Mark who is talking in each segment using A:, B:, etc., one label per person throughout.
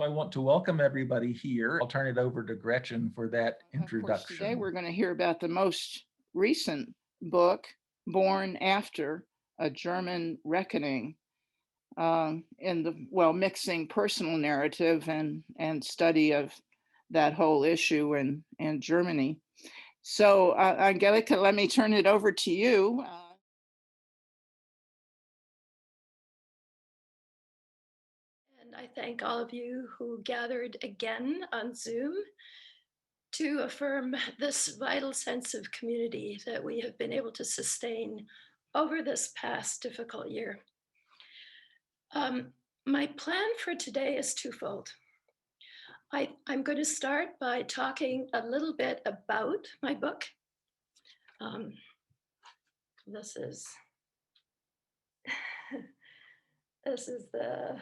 A: So I want to welcome everybody here. I'll turn it over to Gretchen for that introduction.
B: Of course, today we're going to hear about the most recent book, Born After, A German Reckoning, in the, mixing personal narrative and study of that whole issue in Germany. So, Angelica, let me turn it over to you.
C: And I thank all of you who gathered again on Zoom to affirm this vital sense of community that we have been able to sustain over this past difficult year. My plan for today is twofold. I'm going to start by talking a little bit about my book. This is the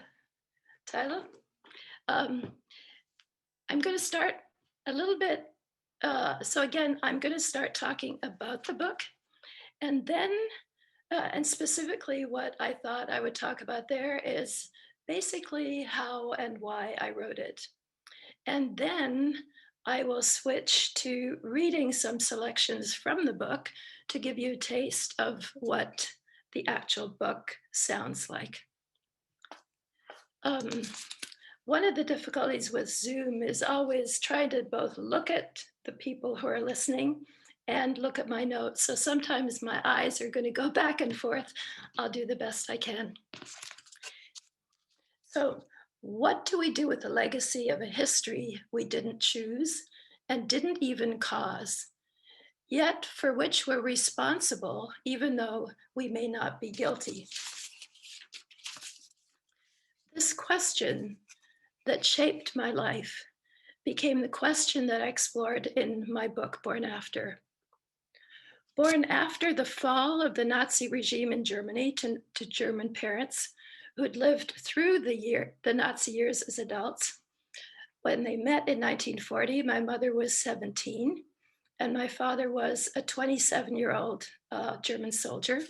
C: title. I'm going to start a little bit. So again, I'm going to start talking about the book, and then, and specifically what I thought I would talk about there is basically how and why I wrote it. And then I will switch to reading some selections from the book to give you a taste of what the actual book sounds like. One of the difficulties with Zoom is always trying to both look at the people who are listening and look at my notes. So sometimes my eyes are going to go back and forth. I'll do the best I can. So, what do we do with the legacy of a history we didn't choose and didn't even cause, yet for which we're responsible, even though we may not be guilty? This question that shaped my life became the question that I explored in my book, Born After. Born after the fall of the Nazi regime in Germany to German parents who had lived through the Nazi years as adults. When they met in 1940, my mother was 17 and my father was a 27-year-old German soldier.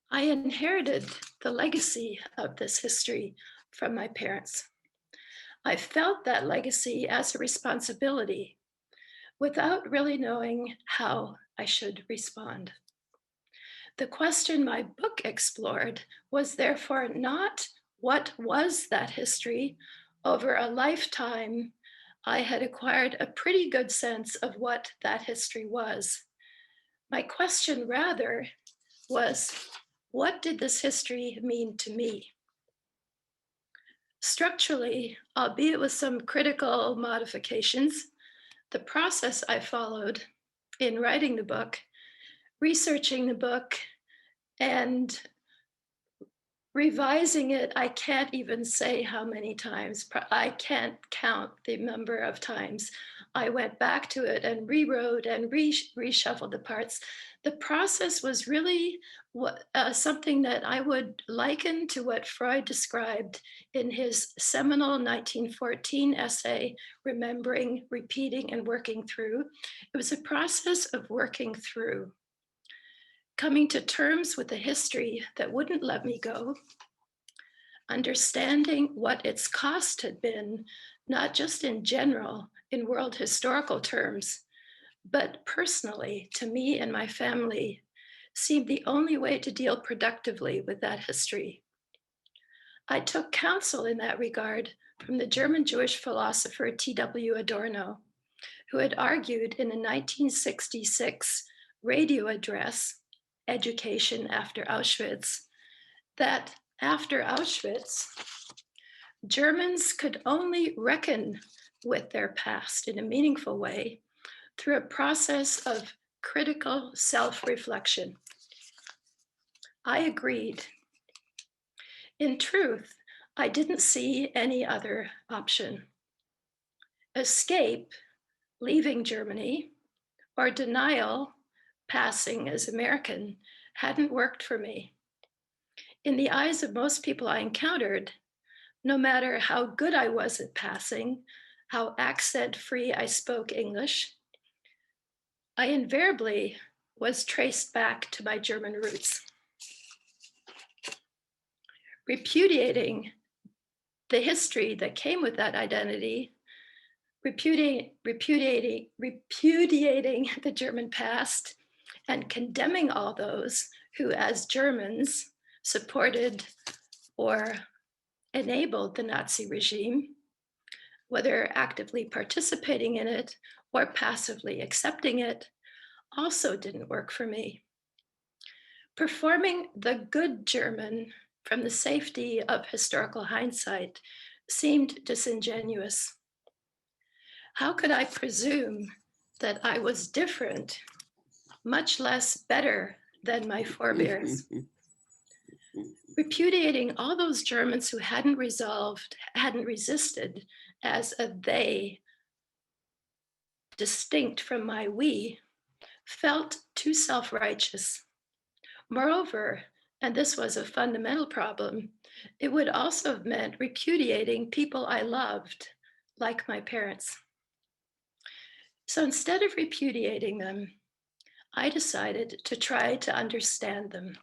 C: I inherited the legacy of this history from my parents. I felt that legacy as a responsibility without really knowing how I should respond. The question my book explored was therefore not what was that history. Over a lifetime, I had acquired a pretty good sense of what that history was. My question rather was, what did this history mean to me? Structurally, albeit with some critical modifications, the process I followed in writing the book, researching the book, and revising it, I can't even say how many times. I can't count the number of times I went back to it and rewrote and reshuffled the parts. The process was really something that I would liken to what Freud described in his seminal 1914 essay, Remembering, Repeating, and Working Through. It was a process of working through, coming to terms with a history that wouldn't let me go, understanding what its cost had been, not just in general, in world historical terms, but personally, to me and my family, seemed the only way to deal productively with that history. I took counsel in that regard from the German Jewish philosopher T.W. Adorno, who had argued in a 1966 radio address, Education After Auschwitz, that after Auschwitz, Germans could only reckon with their past in a meaningful way through a process of critical self-reflection. I agreed. In truth, I didn't see any other option. Escape, leaving Germany, or denial, passing as American, hadn't worked for me. In the eyes of most people I encountered, no matter how good I was at passing, how accent-free I spoke English, I invariably was traced back to my German roots. Repudiating the history that came with that identity, repudiating the German past, and condemning all those who, as Germans, supported or enabled the Nazi regime, whether actively participating in it or passively accepting it, also didn't work for me. Performing the good German from the safety of historical hindsight seemed disingenuous. How could I presume that I was different, much less better than my forebears? Repudiating all those Germans who hadn't resisted as a they, distinct from my we, felt too self-righteous. Moreover, and this was a fundamental problem, it would also have meant repudiating people I loved, like my parents. So instead of repudiating them, I decided to try to understand them.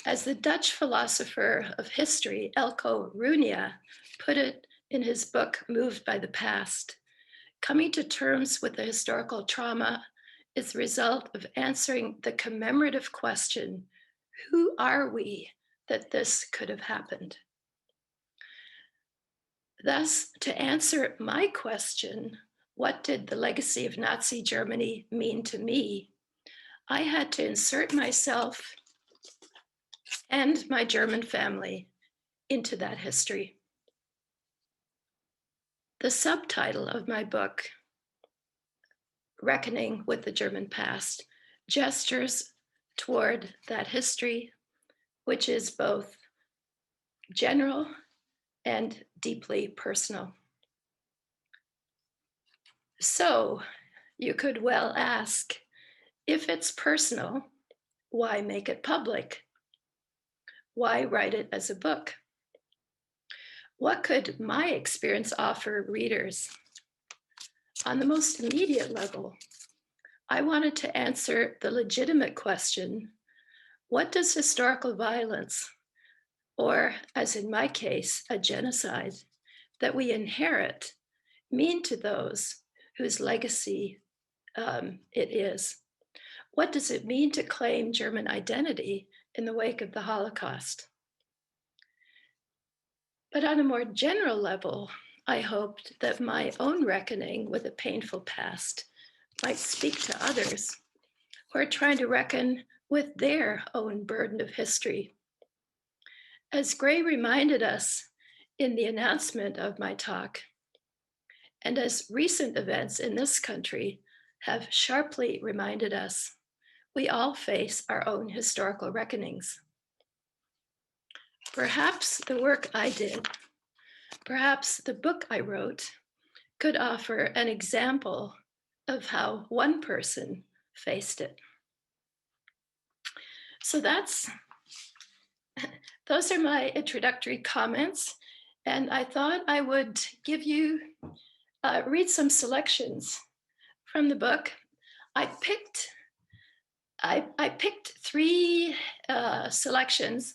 C: As the Dutch philosopher of history, Elko Runia, put it in his book, Moved by the Past, coming to terms with the historical trauma is the result of answering the commemorative question, who are we that this could have happened? Thus, to answer my question, what did the legacy of Nazi Germany mean to me? I had to insert myself and my German family into that history. The subtitle of my book, Reckoning with the German Past, gestures toward that history, which is both general and deeply personal. So you could well ask, if it's personal, why make it public? Why write it as a book? What could my experience offer readers? On the most immediate level, I wanted to answer the legitimate question, what does historical violence, or as in my case, a genocide, that we inherit mean to those whose legacy it is? What does it mean to claim German identity in the wake of the Holocaust? But on a more general level, I hoped that my own reckoning with a painful past might speak to others who are trying to reckon with their own burden of history. As Gray reminded us in the announcement of my talk, and as recent events in this country have sharply reminded us, we all face our own historical reckonings. Perhaps the work I did, perhaps the book I wrote, could offer an example of how one person faced it. So those are my introductory comments. And I thought I would give you, read some selections from the book. I picked three selections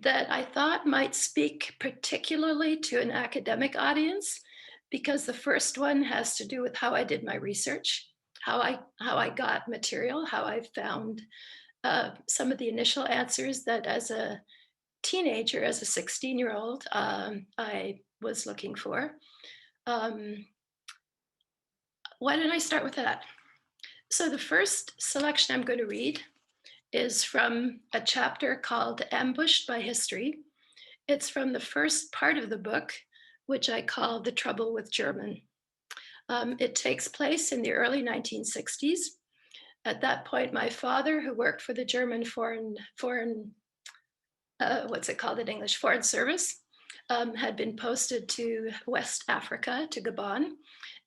C: that I thought might speak particularly to an academic audience, because the first one has to do with how I did my research, how I got material, how I found some of the initial answers that as a teenager, as a 16-year-old, I was looking for. Why don't I start with that? So the first selection I'm going to read is from a chapter called Ambushed by History. It's from the first part of the book, which I call The Trouble with German. It takes place in the early 1960s. At that point, my father, who worked for the German foreign what's it called in English, Foreign Service, had been posted to West Africa, to Gabon.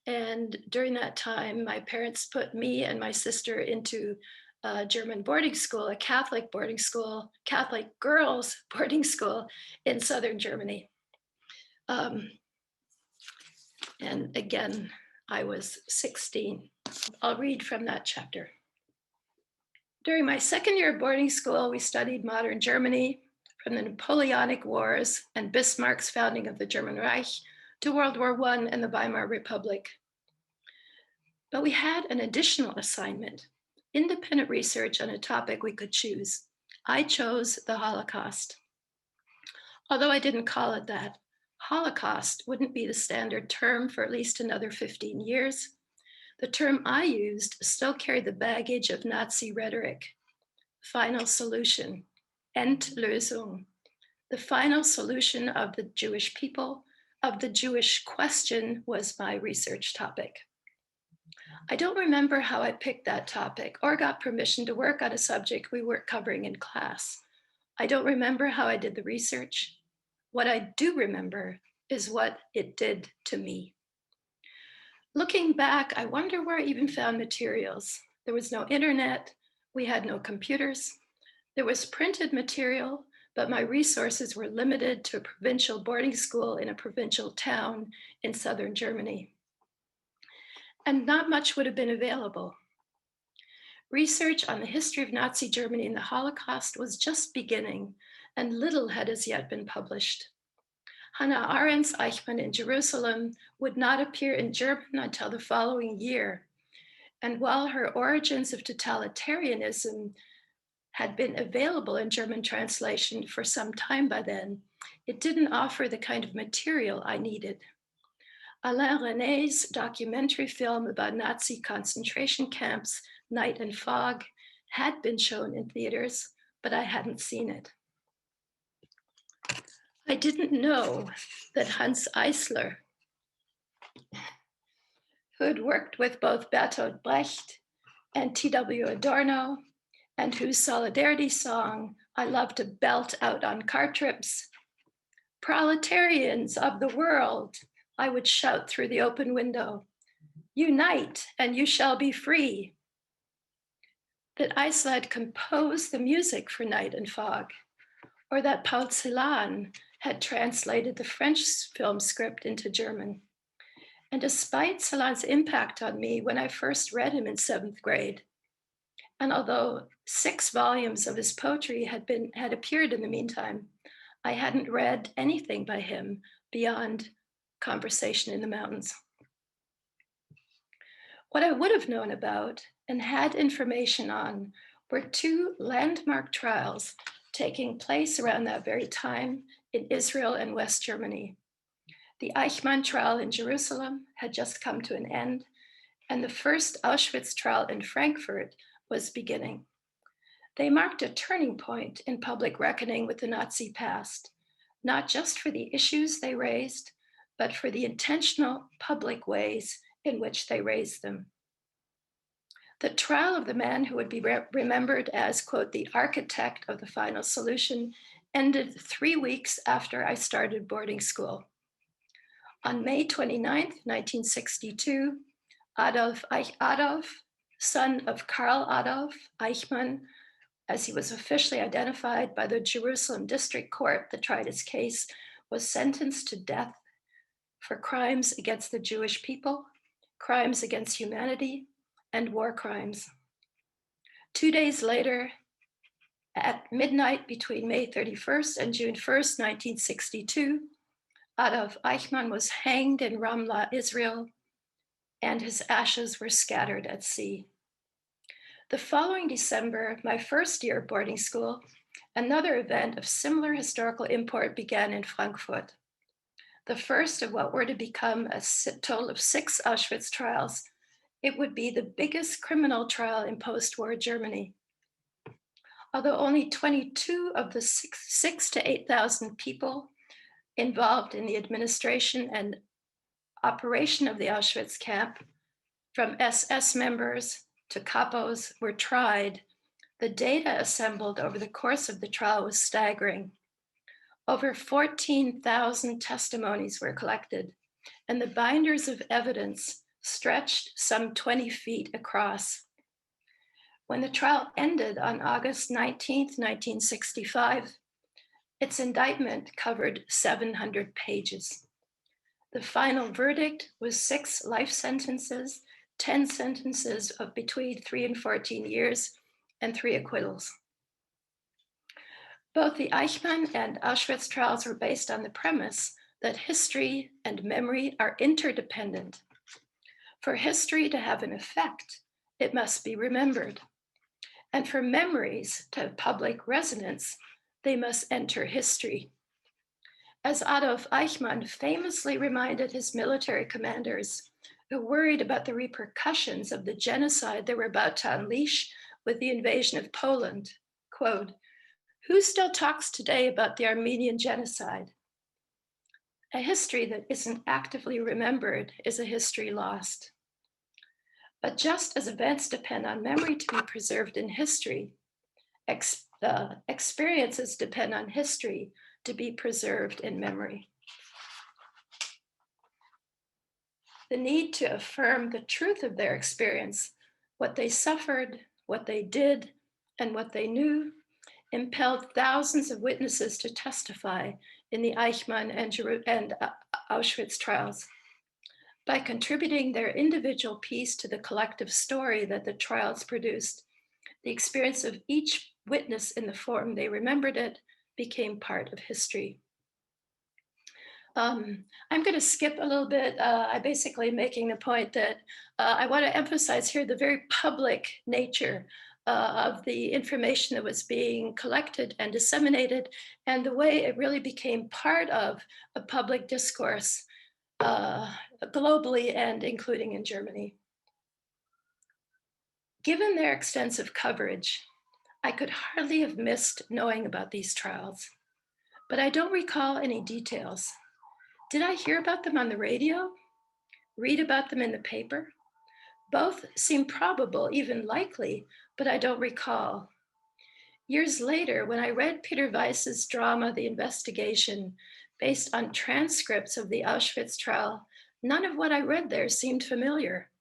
C: And during that time, my parents put me and my sister into a German boarding school, a Catholic boarding school, Catholic girls boarding school in southern Germany. And again, I was 16. I'll read from that chapter. During my second year of boarding school, we studied modern Germany from the Napoleonic Wars and Bismarck's founding of the German Reich to World War I and the Weimar Republic. But we had an additional assignment, independent research on a topic we could choose. I chose the Holocaust. Although I didn't call it that, Holocaust wouldn't be the standard term for at least another 15 years. The term I used still carried the baggage of Nazi rhetoric. Final solution, Endlösung, the final solution of the Jewish people, of the Jewish question, was my research topic. I don't remember how I picked that topic or got permission to work on a subject we weren't covering in class. I don't remember how I did the research. What I do remember is what it did to me. Looking back, I wonder where I even found materials. There was no internet, we had no computers. There was printed material, but my resources were limited to a provincial boarding school in a provincial town in southern Germany. And not much would have been available. Research on the history of Nazi Germany and the Holocaust was just beginning, and little had as yet been published. Hannah Arendt's Eichmann in Jerusalem would not appear in German until the following year. And while her Origins of Totalitarianism had been available in German translation for some time by then, it didn't offer the kind of material I needed. Alain René's documentary film about Nazi concentration camps, Night and Fog, had been shown in theaters, but I hadn't seen it. I didn't know that Hans Eisler, who had worked with both Bertolt Brecht and T.W. Adorno, and whose solidarity song I love to belt out on car trips, "Proletarians of the world," I would shout through the open window, "unite and you shall be free." That Eisler had composed the music for Night and Fog, or that Paul Celan had translated the French film script into German. And despite Celan's impact on me when I first read him in 7th grade, and although 6 volumes of his poetry had appeared in the meantime, I hadn't read anything by him beyond Conversation in the Mountains. What I would have known about and had information on were 2 landmark trials taking place around that very time in Israel and West Germany. The Eichmann trial in Jerusalem had just come to an end, and the first Auschwitz trial in Frankfurt was beginning. They marked a turning point in public reckoning with the Nazi past, not just for the issues they raised, but for the intentional public ways in which they raised them. The trial of the man who would be remembered as, quote, the architect of the final solution ended 3 weeks after I started boarding school. On May 29th, 1962, Adolf, son of Karl Adolf Eichmann, as he was officially identified by the Jerusalem District Court that tried his case, was sentenced to death for crimes against the Jewish people, crimes against humanity, and war crimes. 2 days later, at midnight between May 31st and June 1st, 1962, Adolf Eichmann was hanged in Ramlah, Israel, and his ashes were scattered at sea. The following December, my first year of boarding school, another event of similar historical import began in Frankfurt. The first of what were to become a total of 6 Auschwitz trials. It would be the biggest criminal trial in post-war Germany. Although only 22 of the 6,000 to 8,000 people involved in the administration and operation of the Auschwitz camp, from SS members to capos, were tried, the data assembled over the course of the trial was staggering. Over 14,000 testimonies were collected, and the binders of evidence stretched some 20 feet across. When the trial ended on August 19th, 1965, its indictment covered 700 pages. The final verdict was 6 life sentences, 10 sentences of between 3 and 14 years, and 3 acquittals. Both the Eichmann and Auschwitz trials were based on the premise that history and memory are interdependent. For history to have an effect, it must be remembered. And for memories to have public resonance, they must enter history. As Adolf Eichmann famously reminded his military commanders, who worried about the repercussions of the genocide they were about to unleash with the invasion of Poland, quote, "Who still talks today about the Armenian genocide? A history that isn't actively remembered is a history lost." But just as events depend on memory to be preserved in history, experiences depend on history to be preserved in memory. The need to affirm the truth of their experience, what they suffered, what they did, and what they knew, impelled thousands of witnesses to testify in the Eichmann and Auschwitz trials. By contributing their individual piece to the collective story that the trials produced, the experience of each witness in the form they remembered it became part of history. I'm going to skip a little bit. I'm basically making the point that I want to emphasize here the very public nature of the information that was being collected and disseminated, and the way it really became part of a public discourse globally and including in Germany. Given their extensive coverage, I could hardly have missed knowing about these trials, but I don't recall any details. Did I hear about them on the radio? Read about them in the paper? Both seem probable, even likely, but I don't recall. Years later, when I read Peter Weiss's drama, The Investigation, based on transcripts of the Auschwitz trial, none of what I read there seemed familiar.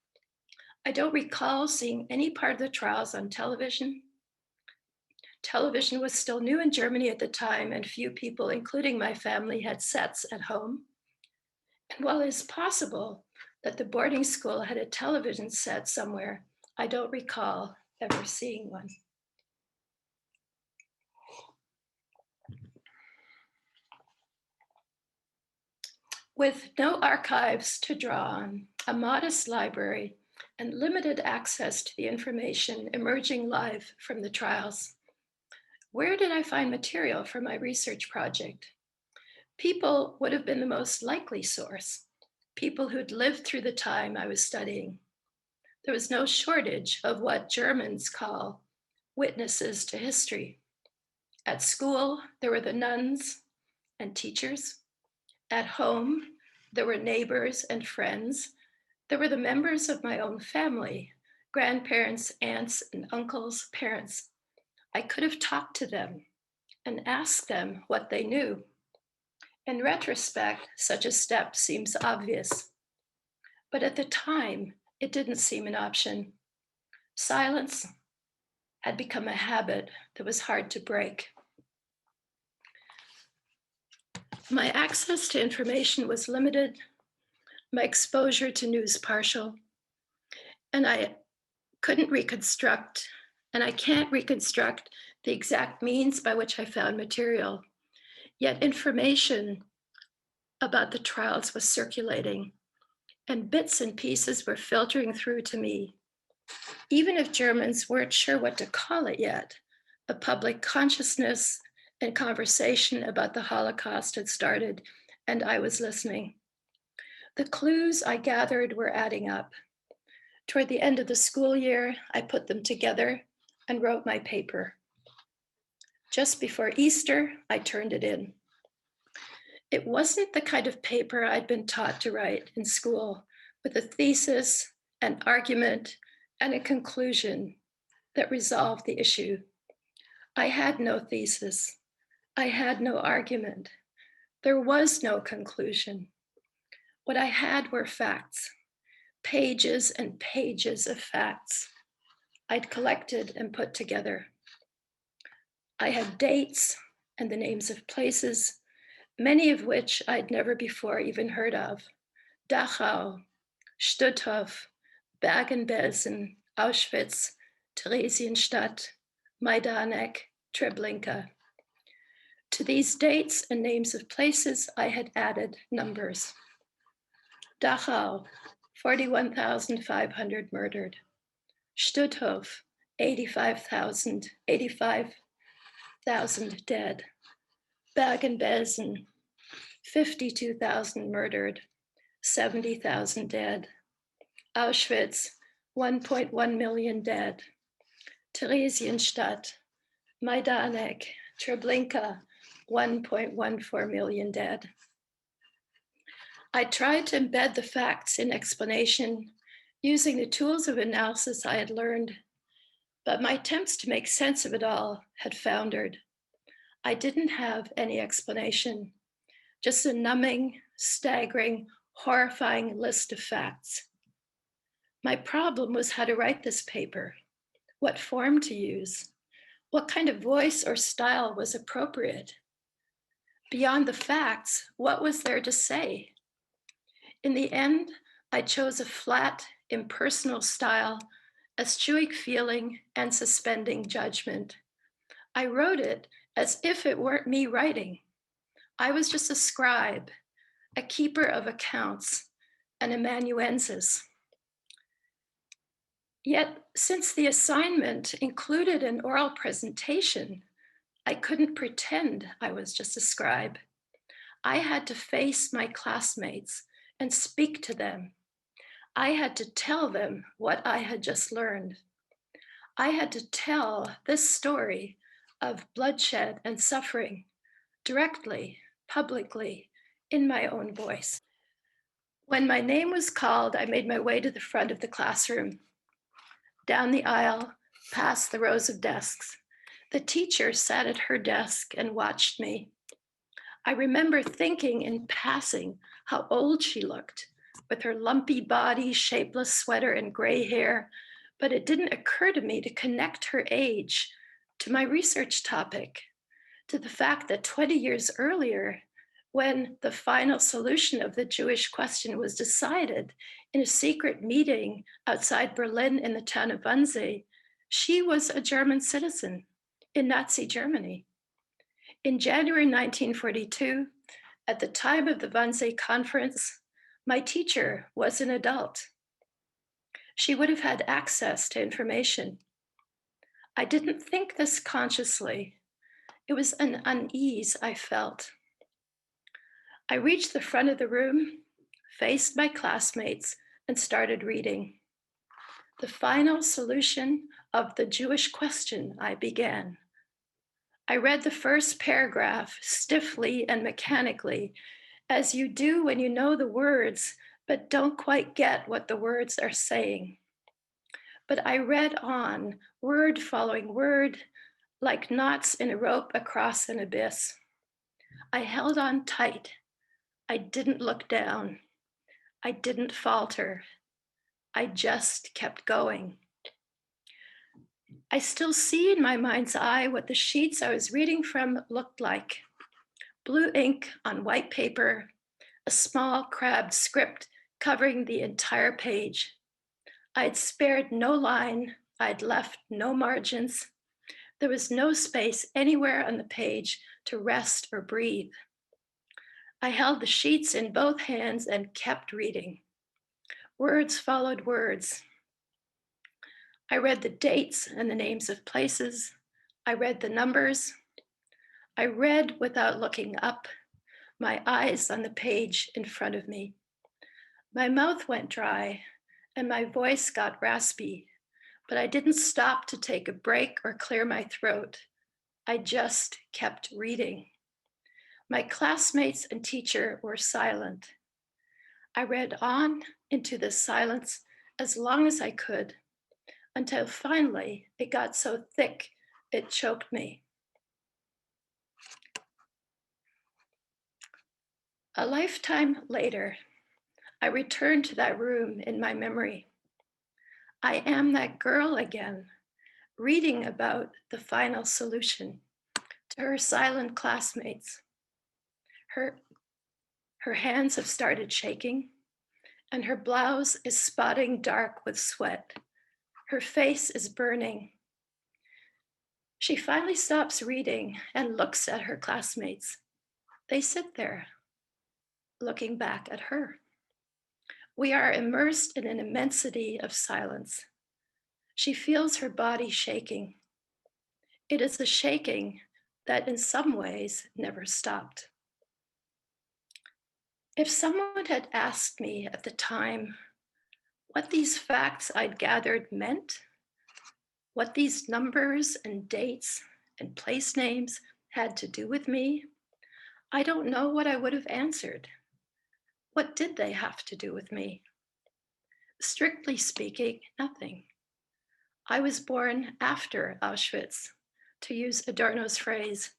C: I don't recall seeing any part of the trials on television. Television was still new in Germany at the time, and few people, including my family, had sets at home. And while it's possible that the boarding school had a television set somewhere, I don't recall ever seeing one. With no archives to draw on, a modest library, and limited access to the information emerging live from the trials, where did I find material for my research project? People would have been the most likely source, people who'd lived through the time I was studying. There was no shortage of what Germans call witnesses to history. At school, there were the nuns and teachers. At home, there were neighbors and friends. There were the members of my own family, grandparents, aunts, and uncles, parents. I could have talked to them and asked them what they knew. In retrospect, such a step seems obvious, but at the time, it didn't seem an option. Silence had become a habit that was hard to break. My access to information was limited, my exposure to news partial, and I couldn't reconstruct, and I can't reconstruct the exact means by which I found material. Yet information about the trials was circulating, and bits and pieces were filtering through to me. Even if Germans weren't sure what to call it yet, a public consciousness and conversation about the Holocaust had started, and I was listening. The clues I gathered were adding up. Toward the end of the school year, I put them together and wrote my paper. Just before Easter, I turned it in. It wasn't the kind of paper I'd been taught to write in school, with a thesis, an argument, and a conclusion that resolved the issue. I had no thesis. I had no argument. There was no conclusion. What I had were facts, pages and pages of facts I'd collected and put together. I had dates and the names of places, many of which I'd never before even heard of. Dachau, Stutthof, Bergen-Belsen, Auschwitz, Theresienstadt, Majdanek, Treblinka. To these dates and names of places, I had added numbers. Dachau, 41,500 murdered. Stutthof, 85,000 dead. Bergen-Belsen, 52,000 murdered, 70,000 dead. Auschwitz, 1.1 million dead. Theresienstadt, Majdanek, Treblinka, 1.14 million dead. I tried to embed the facts in explanation using the tools of analysis I had learned, but my attempts to make sense of it all had foundered. I didn't have any explanation, just a numbing, staggering, horrifying list of facts. My problem was how to write this paper, what form to use, what kind of voice or style was appropriate. Beyond the facts, what was there to say? In the end, I chose a flat, impersonal style, eschewing feeling and suspending judgment. I wrote it as if it weren't me writing. I was just a scribe, a keeper of accounts, an amanuensis. Yet, since the assignment included an oral presentation, I couldn't pretend I was just a scribe. I had to face my classmates and speak to them. I had to tell them what I had just learned. I had to tell this story of bloodshed and suffering directly, publicly, in my own voice. When my name was called, I made my way to the front of the classroom, down the aisle, past the rows of desks. The teacher sat at her desk and watched me. I remember thinking in passing how old she looked, with her lumpy body, shapeless sweater, and gray hair, but it didn't occur to me to connect her age to my research topic, to the fact that 20 years earlier, when the final solution of the Jewish question was decided in a secret meeting outside Berlin in the town of Wannsee, she was a German citizen in Nazi Germany. In January 1942, at the time of the Wannsee conference, my teacher was an adult. She would have had access to information. I didn't think this consciously. It was an unease I felt. I reached the front of the room, faced my classmates, and started reading. The final solution of the Jewish question, I began. I read the first paragraph stiffly and mechanically, as you do when you know the words, but don't quite get what the words are saying. But I read on, word following word, like knots in a rope across an abyss. I held on tight. I didn't look down. I didn't falter. I just kept going. I still see in my mind's eye what the sheets I was reading from looked like. Blue ink on white paper, a small crabbed script covering the entire page. I'd spared no line, I'd left no margins. There was no space anywhere on the page to rest or breathe. I held the sheets in both hands and kept reading. Words followed words. I read the dates and the names of places. I read the numbers. I read without looking up, my eyes on the page in front of me. My mouth went dry and my voice got raspy, but I didn't stop to take a break or clear my throat. I just kept reading. My classmates and teacher were silent. I read on into the silence as long as I could, until finally it got so thick it choked me. A lifetime later, I returned to that room in my memory. I am that girl again, reading about the final solution to her silent classmates. Her hands have started shaking, and her blouse is spotting dark with sweat. Her face is burning. She finally stops reading and looks at her classmates. They sit there, looking back at her. We are immersed in an immensity of silence. She feels her body shaking. It is a shaking that in some ways never stopped. If someone had asked me at the time what these facts I'd gathered meant, what these numbers and dates and place names had to do with me, I don't know what I would have answered. What did they have to do with me? Strictly speaking, nothing. I was born after Auschwitz, to use Adorno's phrase,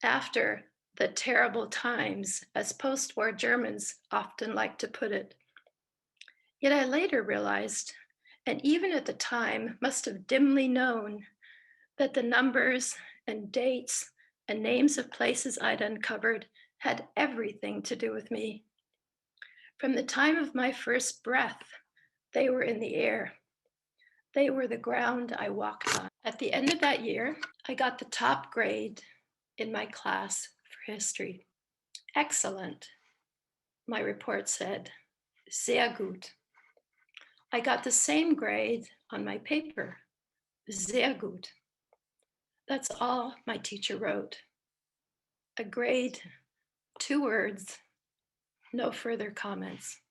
C: after the terrible times, as post-war Germans often like to put it. Yet I later realized, and even at the time must have dimly known, that the numbers and dates and names of places I'd uncovered had everything to do with me. From the time of my first breath, they were in the air. They were the ground I walked on. At the end of that year, I got the top grade in my class for history. Excellent, my report said. Sehr gut. I got the same grade on my paper. Sehr gut. That's all my teacher wrote. A grade, 2 words, no further comments.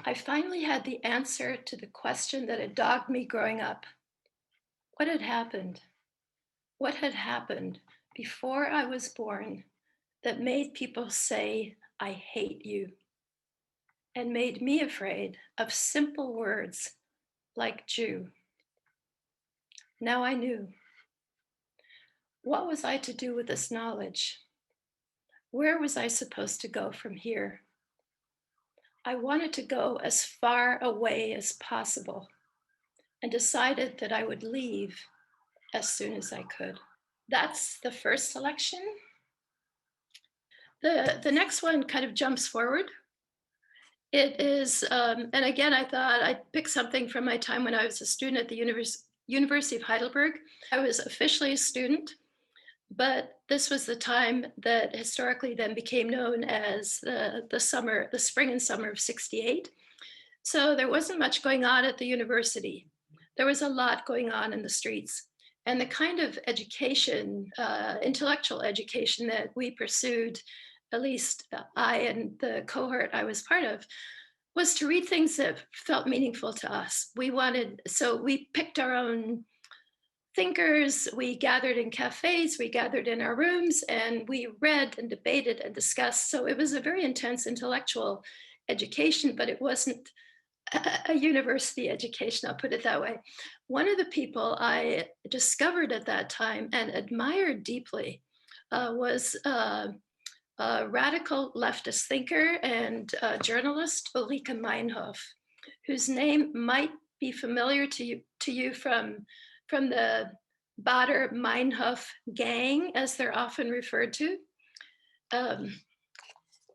C: I finally had the answer to the question that had dogged me growing up. What had happened? What had happened before I was born that made people say, I hate you, and made me afraid of simple words like Jew? Now I knew. What was I to do with this knowledge? Where was I supposed to go from here? I wanted to go as far away as possible and decided that I would leave as soon as I could. That's the first selection. The next one kind of jumps forward. It is, and again, I thought I'd pick something from my time when I was a student at the University of Heidelberg. I was officially a student, but this was the time that historically then became known as the spring and summer of '68. So there wasn't much going on at the university. There was a lot going on in the streets. And the kind of education, intellectual education that we pursued, at least I and the cohort I was part of, was to read things that felt meaningful to us. So we picked our own thinkers, we gathered in cafes, we gathered in our rooms, and we read and debated and discussed. So it was a very intense intellectual education, but it wasn't a university education, I'll put it that way. One of the people I discovered at that time and admired deeply was a radical leftist thinker and journalist, Ulrike Meinhof, whose name might be familiar to you from the Baader-Meinhof gang, as they're often referred to.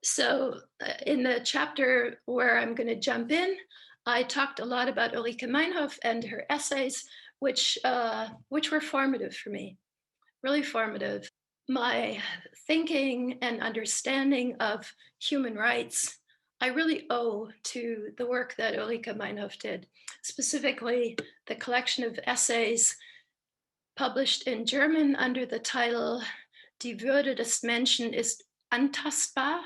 C: So in the chapter where I'm going to jump in, I talked a lot about Ulrike Meinhof and her essays, which were formative for me, really formative. My thinking and understanding of human rights, I really owe to the work that Ulrike Meinhof did, specifically the collection of essays published in German under the title Die Würde des Menschen ist Antastbar,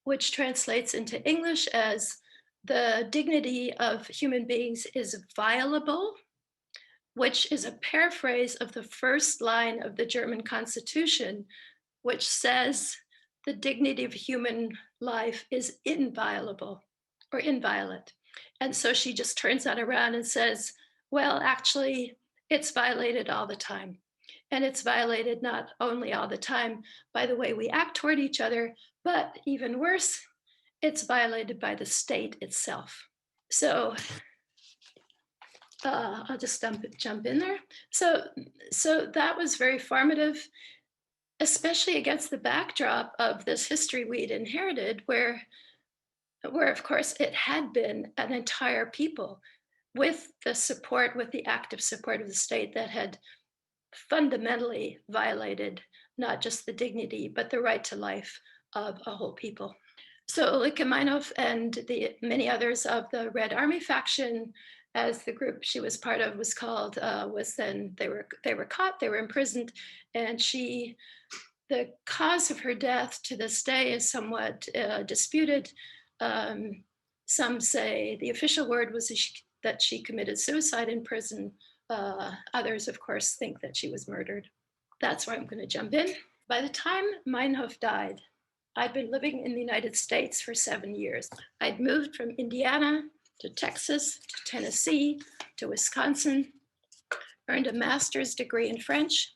C: which translates into English as the dignity of human beings is violable, which is a paraphrase of the first line of the German Constitution, which says the dignity of human life is inviolable or inviolate. And so she just turns that around and says, well, actually, it's violated all the time. And it's violated not only all the time by the way we act toward each other, but even worse, it's violated by the state itself. So I'll just jump in there. So that was very formative, especially against the backdrop of this history we'd inherited, where of course it had been an entire people with the active support of the state that had fundamentally violated not just the dignity, but the right to life of a whole people. So Ulrike Meinhof and the many others of the Red Army faction, as the group she was part of was called, was then they were caught, they were imprisoned, and the cause of her death to this day is somewhat disputed. Some say the official word was that she committed suicide in prison. Others, of course, think that she was murdered. That's where I'm going to jump in. By the time Meinhof died, I'd been living in the United States for 7 years. I'd moved from Indiana to Texas, to Tennessee, to Wisconsin, earned a master's degree in French,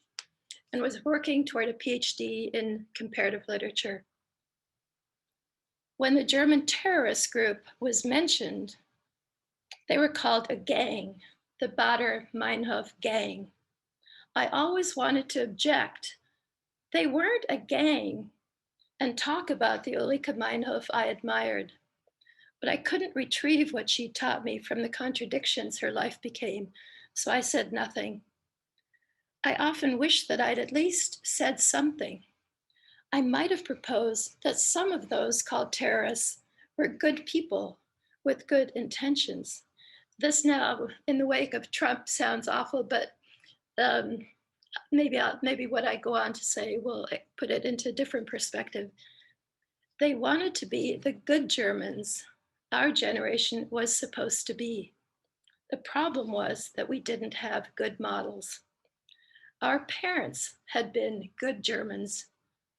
C: and was working toward a PhD in comparative literature. When the German terrorist group was mentioned, they were called a gang, the Baader-Meinhof gang. I always wanted to object. They weren't a gang, and talk about the Ulrike Meinhof I admired, but I couldn't retrieve what she taught me from the contradictions her life became, so I said nothing. I often wish that I'd at least said something. I might have proposed that some of those called terrorists were good people with good intentions. This now, in the wake of Trump, sounds awful, but maybe what I go on to say will put it into a different perspective. They wanted to be the good Germans our generation was supposed to be. The problem was that we didn't have good models. Our parents had been good Germans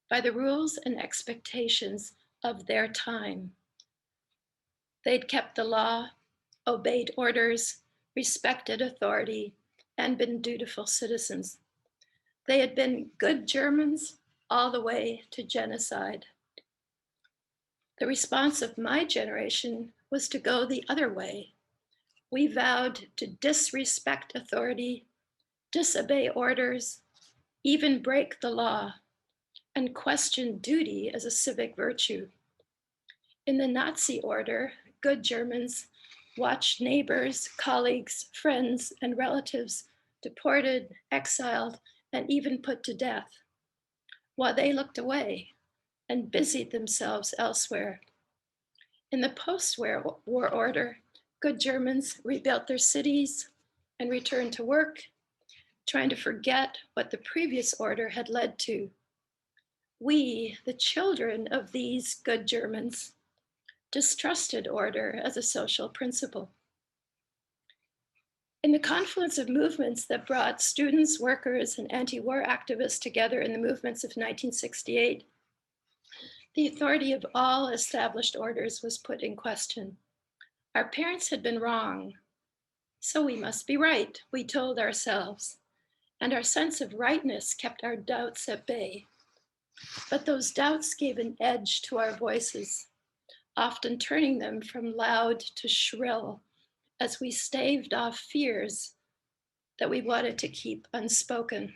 C: by the rules and expectations of their time. They'd kept the law, obeyed orders, respected authority, and been dutiful citizens. They had been good Germans all the way to genocide. The response of my generation was to go the other way. We vowed to disrespect authority, disobey orders, even break the law, and question duty as a civic virtue. In the Nazi order, good Germans watched neighbors, colleagues, friends, and relatives deported, exiled, and even put to death, while they looked away and busied themselves elsewhere. In the post-war order, good Germans rebuilt their cities and returned to work, trying to forget what the previous order had led to. We, the children of these good Germans, distrusted order as a social principle. In the confluence of movements that brought students, workers, and anti-war activists together in the movements of 1968, the authority of all established orders was put in question. Our parents had been wrong, so we must be right, we told ourselves, and our sense of rightness kept our doubts at bay. But those doubts gave an edge to our voices, often turning them from loud to shrill as we staved off fears that we wanted to keep unspoken.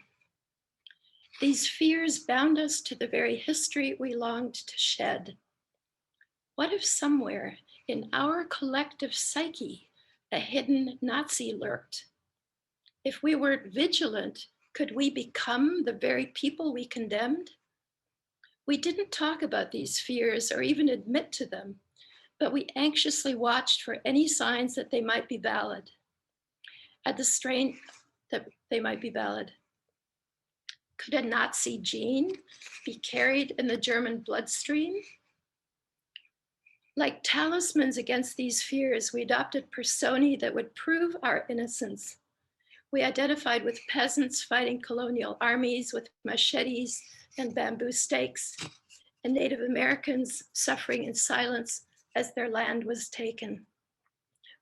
C: These fears bound us to the very history we longed to shed. What if somewhere in our collective psyche, a hidden Nazi lurked? If we weren't vigilant, could we become the very people we condemned? We didn't talk about these fears or even admit to them, but we anxiously watched for any signs that they might be valid, had the strength that they might be valid. Could a Nazi gene be carried in the German bloodstream? Like talismans against these fears, we adopted personae that would prove our innocence. We identified with peasants fighting colonial armies with machetes and bamboo stakes, and Native Americans suffering in silence as their land was taken.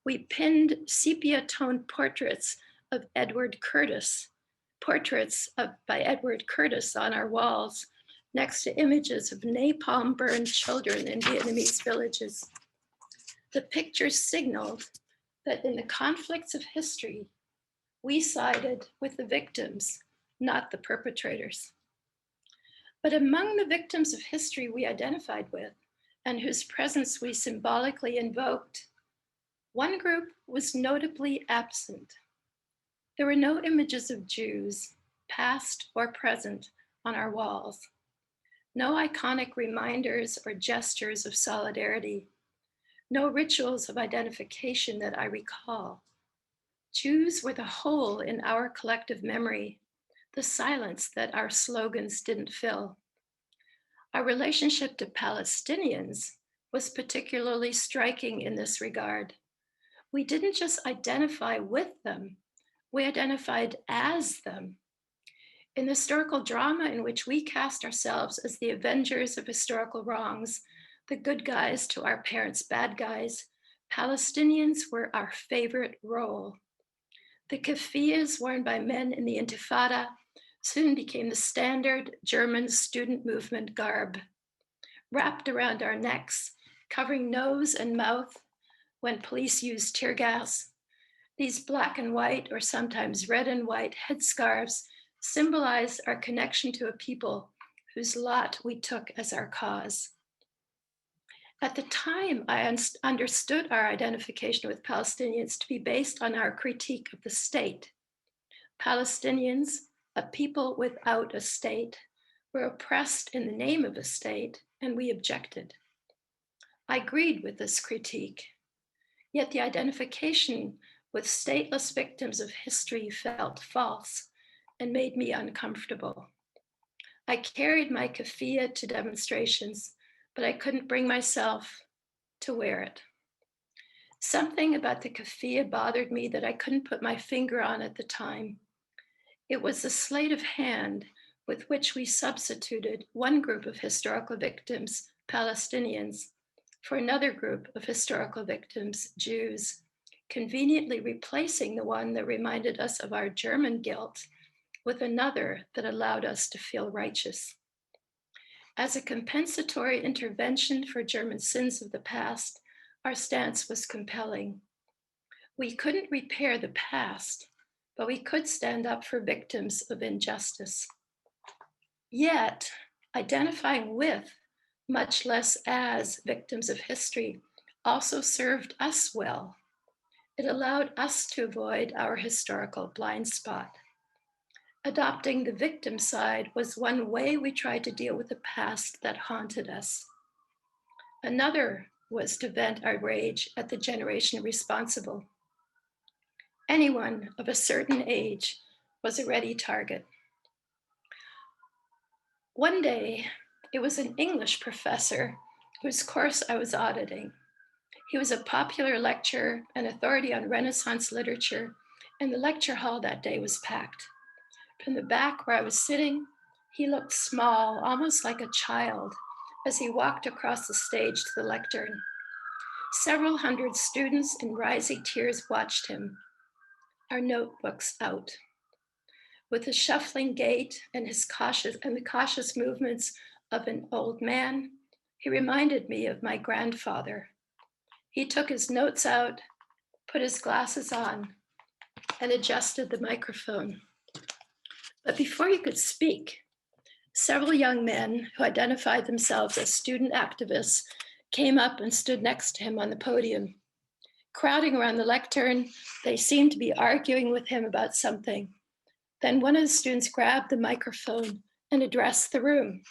C: We pinned sepia-toned portraits of Edward Curtis, by Edward Curtis on our walls, next to images of napalm burned children in Vietnamese villages. The pictures signaled that in the conflicts of history, we sided with the victims, not the perpetrators. But among the victims of history we identified with, and whose presence we symbolically invoked, one group was notably absent. There were no images of Jews, past or present, on our walls. No iconic reminders or gestures of solidarity. No rituals of identification that I recall. Jews were the hole in our collective memory, the silence that our slogans didn't fill. Our relationship to Palestinians was particularly striking in this regard. We didn't just identify with them, we identified as them. In the historical drama in which we cast ourselves as the avengers of historical wrongs, the good guys to our parents' bad guys, Palestinians were our favorite role. The keffiyehs worn by men in the Intifada soon became the standard German student movement garb, wrapped around our necks, covering nose and mouth when police used tear gas. These black and white, or sometimes red and white headscarves symbolize our connection to a people whose lot we took as our cause. At the time, I understood our identification with Palestinians to be based on our critique of the state. Palestinians, a people without a state, were oppressed in the name of a state, and we objected. I agreed with this critique, yet the identification with stateless victims of history felt false and made me uncomfortable. I carried my keffiyeh to demonstrations, but I couldn't bring myself to wear it. Something about the keffiyeh bothered me that I couldn't put my finger on at the time. It was the sleight of hand with which we substituted one group of historical victims, Palestinians, for another group of historical victims, Jews, conveniently replacing the one that reminded us of our German guilt with another that allowed us to feel righteous. As a compensatory intervention for German sins of the past, our stance was compelling. We couldn't repair the past, but we could stand up for victims of injustice. Yet, identifying with, much less as, victims of history also served us well. It allowed us to avoid our historical blind spot. Adopting the victim side was one way we tried to deal with the past that haunted us. Another was to vent our rage at the generation responsible. Anyone of a certain age was a ready target. One day, it was an English professor whose course I was auditing. He was a popular lecturer, an authority on Renaissance literature, and the lecture hall that day was packed. From the back where I was sitting, he looked small, almost like a child, as he walked across the stage to the lectern. Several hundred students in rising tears watched him, our notebooks out. With his shuffling gait and the cautious movements of an old man, he reminded me of my grandfather. He took his notes out, put his glasses on, and adjusted the microphone. But before he could speak, several young men who identified themselves as student activists came up and stood next to him on the podium. Crowding around the lectern, they seemed to be arguing with him about something. Then one of the students grabbed the microphone and addressed the room.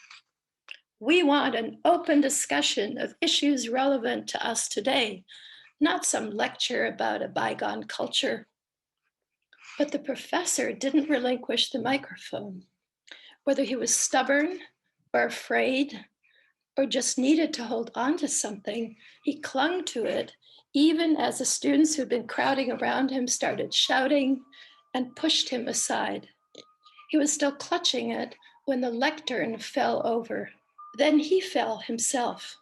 C: "We want an open discussion of issues relevant to us today, not some lecture about a bygone culture." But the professor didn't relinquish the microphone. Whether he was stubborn or afraid or just needed to hold on to something, he clung to it, even as the students who'd been crowding around him started shouting and pushed him aside. He was still clutching it when the lectern fell over. Then he fell himself.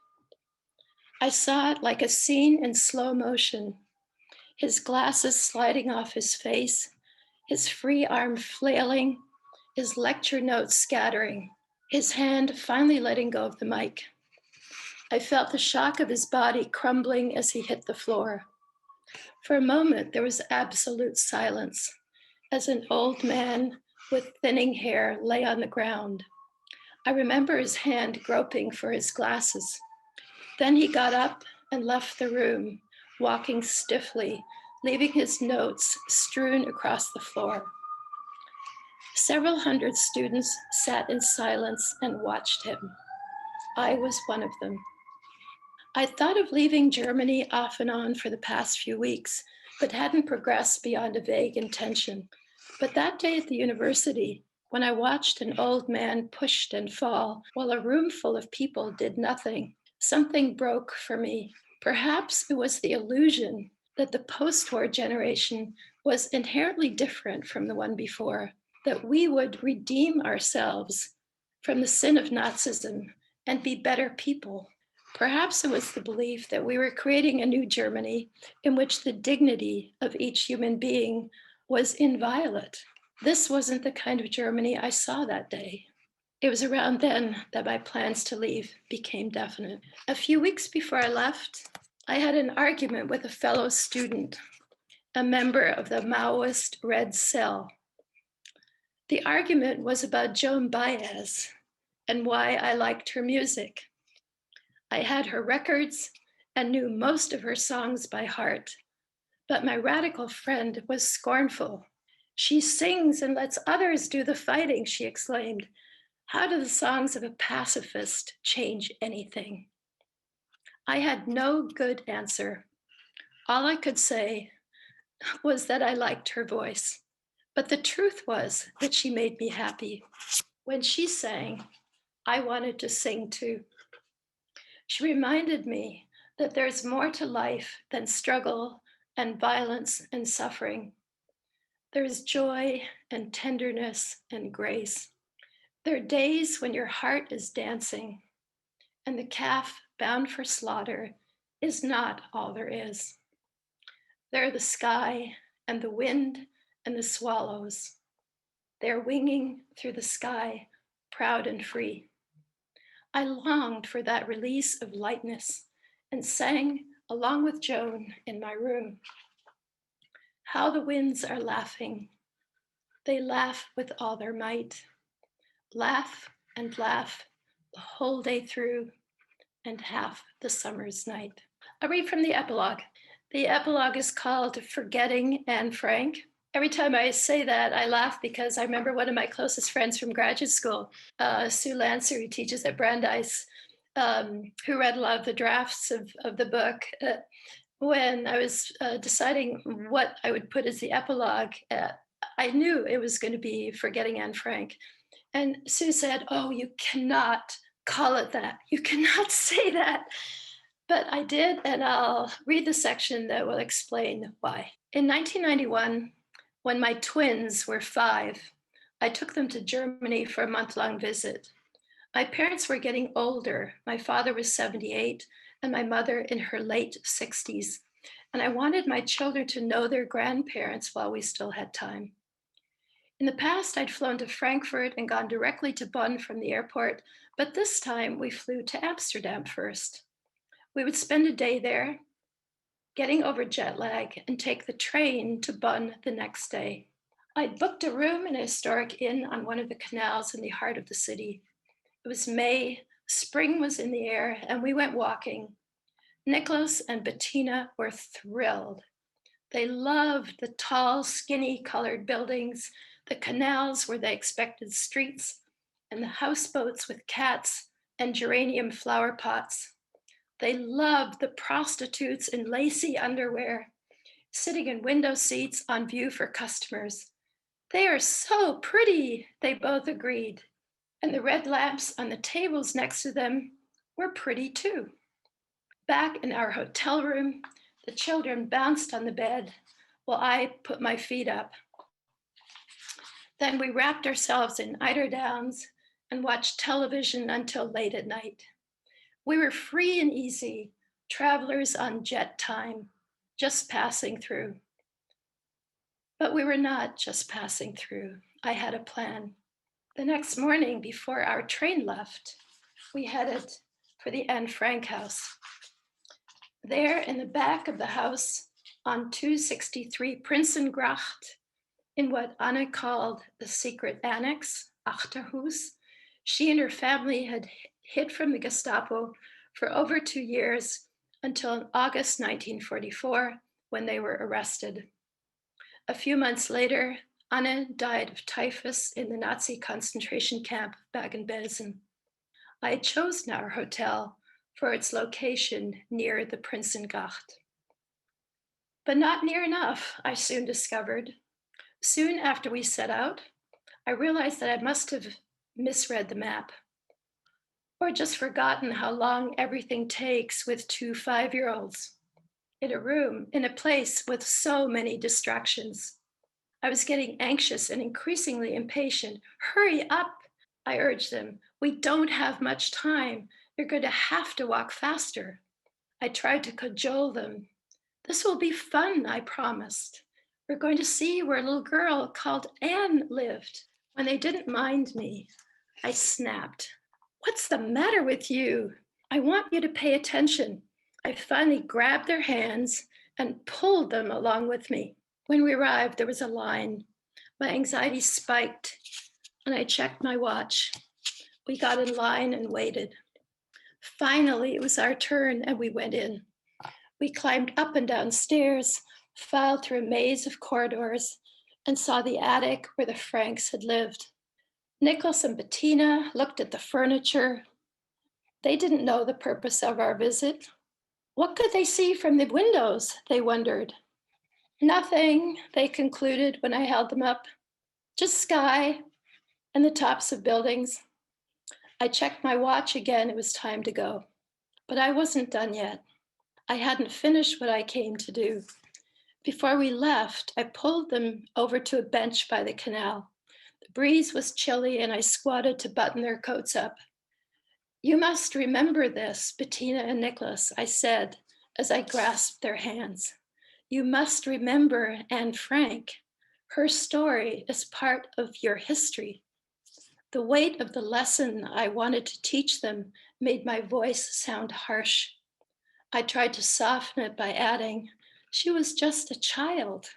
C: I saw it like a scene in slow motion, his glasses sliding off his face, his free arm flailing, his lecture notes scattering, his hand finally letting go of the mic. I felt the shock of his body crumbling as he hit the floor. For a moment, there was absolute silence as an old man with thinning hair lay on the ground. I remember his hand groping for his glasses. Then he got up and left the room, walking stiffly, leaving his notes strewn across the floor. Several hundred students sat in silence and watched him. I was one of them. I thought of leaving Germany off and on for the past few weeks, but hadn't progressed beyond a vague intention. But that day at the university, when I watched an old man pushed and fall while a room full of people did nothing, something broke for me. Perhaps it was the illusion that the post-war generation was inherently different from the one before, that we would redeem ourselves from the sin of Nazism and be better people. Perhaps it was the belief that we were creating a new Germany in which the dignity of each human being was inviolate. This wasn't the kind of Germany I saw that day. It was around then that my plans to leave became definite. A few weeks before I left, I had an argument with a fellow student, a member of the Maoist Red Cell. The argument was about Joan Baez and why I liked her music. I had her records and knew most of her songs by heart, but my radical friend was scornful. "She sings and lets others do the fighting," she exclaimed. "How do the songs of a pacifist change anything?" I had no good answer. All I could say was that I liked her voice, but the truth was that she made me happy. When she sang, I wanted to sing too. She reminded me that there's more to life than struggle and violence and suffering. There's joy and tenderness and grace. There are days when your heart is dancing and the calf bound for slaughter is not all there is. There are the sky and the wind and the swallows. They're winging through the sky, proud and free. I longed for that release of lightness and sang along with Joan in my room. How the winds are laughing. They laugh with all their might. Laugh and laugh the whole day through and half the summer's night. I read from the epilogue. The epilogue is called Forgetting Anne Frank. Every time I say that, I laugh because I remember one of my closest friends from graduate school, Sue Lancer, who teaches at Brandeis, who read a lot of the drafts of the book. When I was deciding what I would put as the epilogue, I knew it was going to be Forgetting Anne Frank. And Sue said, "Oh, you cannot call it that. You cannot say that." But I did, and I'll read the section that will explain why. In 1991, when my twins were 5, I took them to Germany for a month-long visit. My parents were getting older. My father was 78 and my mother in her late 60s. And I wanted my children to know their grandparents while we still had time. In the past, I'd flown to Frankfurt and gone directly to Bonn from the airport, but this time we flew to Amsterdam first. We would spend a day there, getting over jet lag, and take the train to Bonn the next day. I'd booked a room in a historic inn on one of the canals in the heart of the city. It was May, spring was in the air, and we went walking. Nicholas and Bettina were thrilled. They loved the tall, skinny colored buildings, the canals where they expected streets, and the houseboats with cats and geranium flower pots. They loved the prostitutes in lacy underwear, sitting in window seats on view for customers. "They are so pretty," they both agreed. And the red lamps on the tables next to them were pretty too. Back in our hotel room, the children bounced on the bed while I put my feet up. Then we wrapped ourselves in eiderdowns and watched television until late at night. We were free and easy, travelers on jet time, just passing through. But we were not just passing through. I had a plan. The next morning, before our train left, we headed for the Anne Frank house. There in the back of the house on 263 Prinsengracht, in what Anna called the secret annex, Achterhuis, she and her family had hid from the Gestapo for over 2 years until August 1944, when they were arrested. A few months later, Anne died of typhus in the Nazi concentration camp of Bergen-Belsen. I had chosen our hotel for its location near the Prinsengracht. But not near enough, I soon discovered. Soon after we set out, I realized that I must have misread the map or just forgotten how long everything takes with two 5-year-olds in a room, in a place with so many distractions. I was getting anxious and increasingly impatient. Hurry up, I urged them. We don't have much time. You're going to have to walk faster. I tried to cajole them. This will be fun, I promised. We're going to see where a little girl called Anne lived. When they didn't mind me, I snapped. What's the matter with you? I want you to pay attention. I finally grabbed their hands and pulled them along with me. When we arrived, there was a line. My anxiety spiked, and I checked my watch. We got in line and waited. Finally, it was our turn, and we went in. We climbed up and down stairs, filed through a maze of corridors, and saw the attic where the Franks had lived. Nicholas and Bettina looked at the furniture. They didn't know the purpose of our visit. What could they see from the windows, they wondered. Nothing, they concluded when I held them up. Just sky and the tops of buildings. I checked my watch again. It was time to go. But I wasn't done yet. I hadn't finished what I came to do. Before we left, I pulled them over to a bench by the canal. The breeze was chilly, and I squatted to button their coats up. You must remember this, Bettina and Nicholas, I said as I grasped their hands. You must remember Anne Frank. Her story is part of your history. The weight of the lesson I wanted to teach them made my voice sound harsh. I tried to soften it by adding, she was just a child.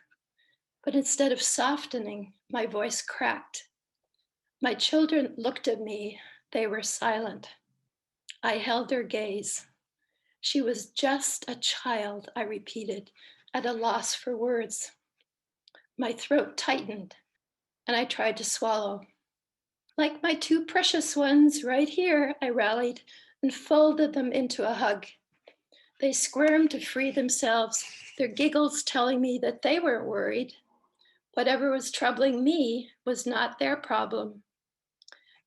C: But instead of softening, my voice cracked. My children looked at me. They were silent. I held their gaze. She was just a child, I repeated, at a loss for words. My throat tightened, and I tried to swallow. Like my two precious ones right here, I rallied and folded them into a hug. They squirmed to free themselves, their giggles telling me that they weren't worried. Whatever was troubling me was not their problem.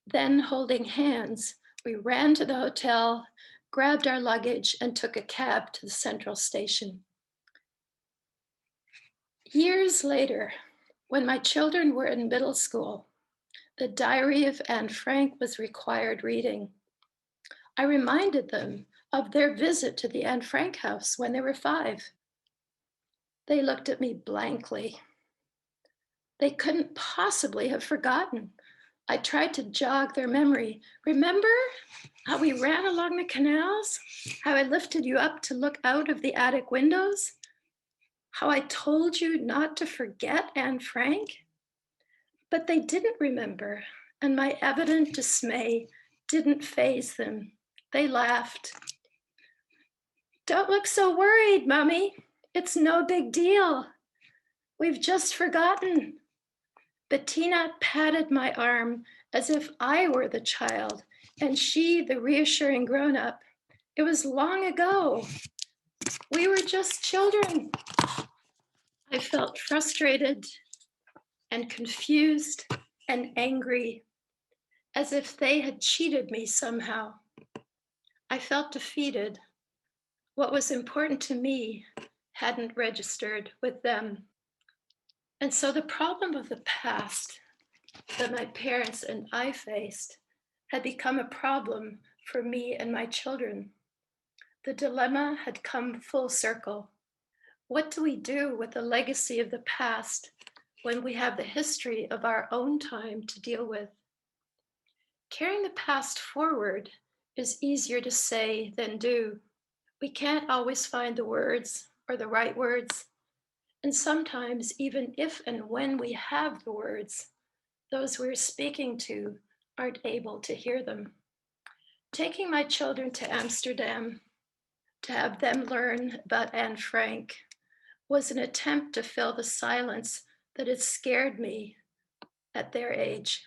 C: Then, holding hands, we ran to the hotel, grabbed our luggage, and took a cab to the central station. Years later, when my children were in middle school, the Diary of Anne Frank was required reading. I reminded them of their visit to the Anne Frank house when they were 5. They looked at me blankly. They couldn't possibly have forgotten. I tried to jog their memory. Remember how we ran along the canals? How I lifted you up to look out of the attic windows? How I told you not to forget Anne Frank? But they didn't remember, and my evident dismay didn't faze them. They laughed. Don't look so worried, Mommy. It's no big deal. We've just forgotten. Bettina patted my arm as if I were the child and she the reassuring grown-up. It was long ago. We were just children. I felt frustrated and confused and angry, as if they had cheated me somehow. I felt defeated. What was important to me hadn't registered with them. And so the problem of the past that my parents and I faced had become a problem for me and my children. The dilemma had come full circle. What do we do with the legacy of the past when we have the history of our own time to deal with? Carrying the past forward is easier to say than do. We can't always find the words or the right words. And sometimes, even if and when we have the words, those we're speaking to aren't able to hear them. Taking my children to Amsterdam to have them learn about Anne Frank was an attempt to fill the silence that it scared me at their age.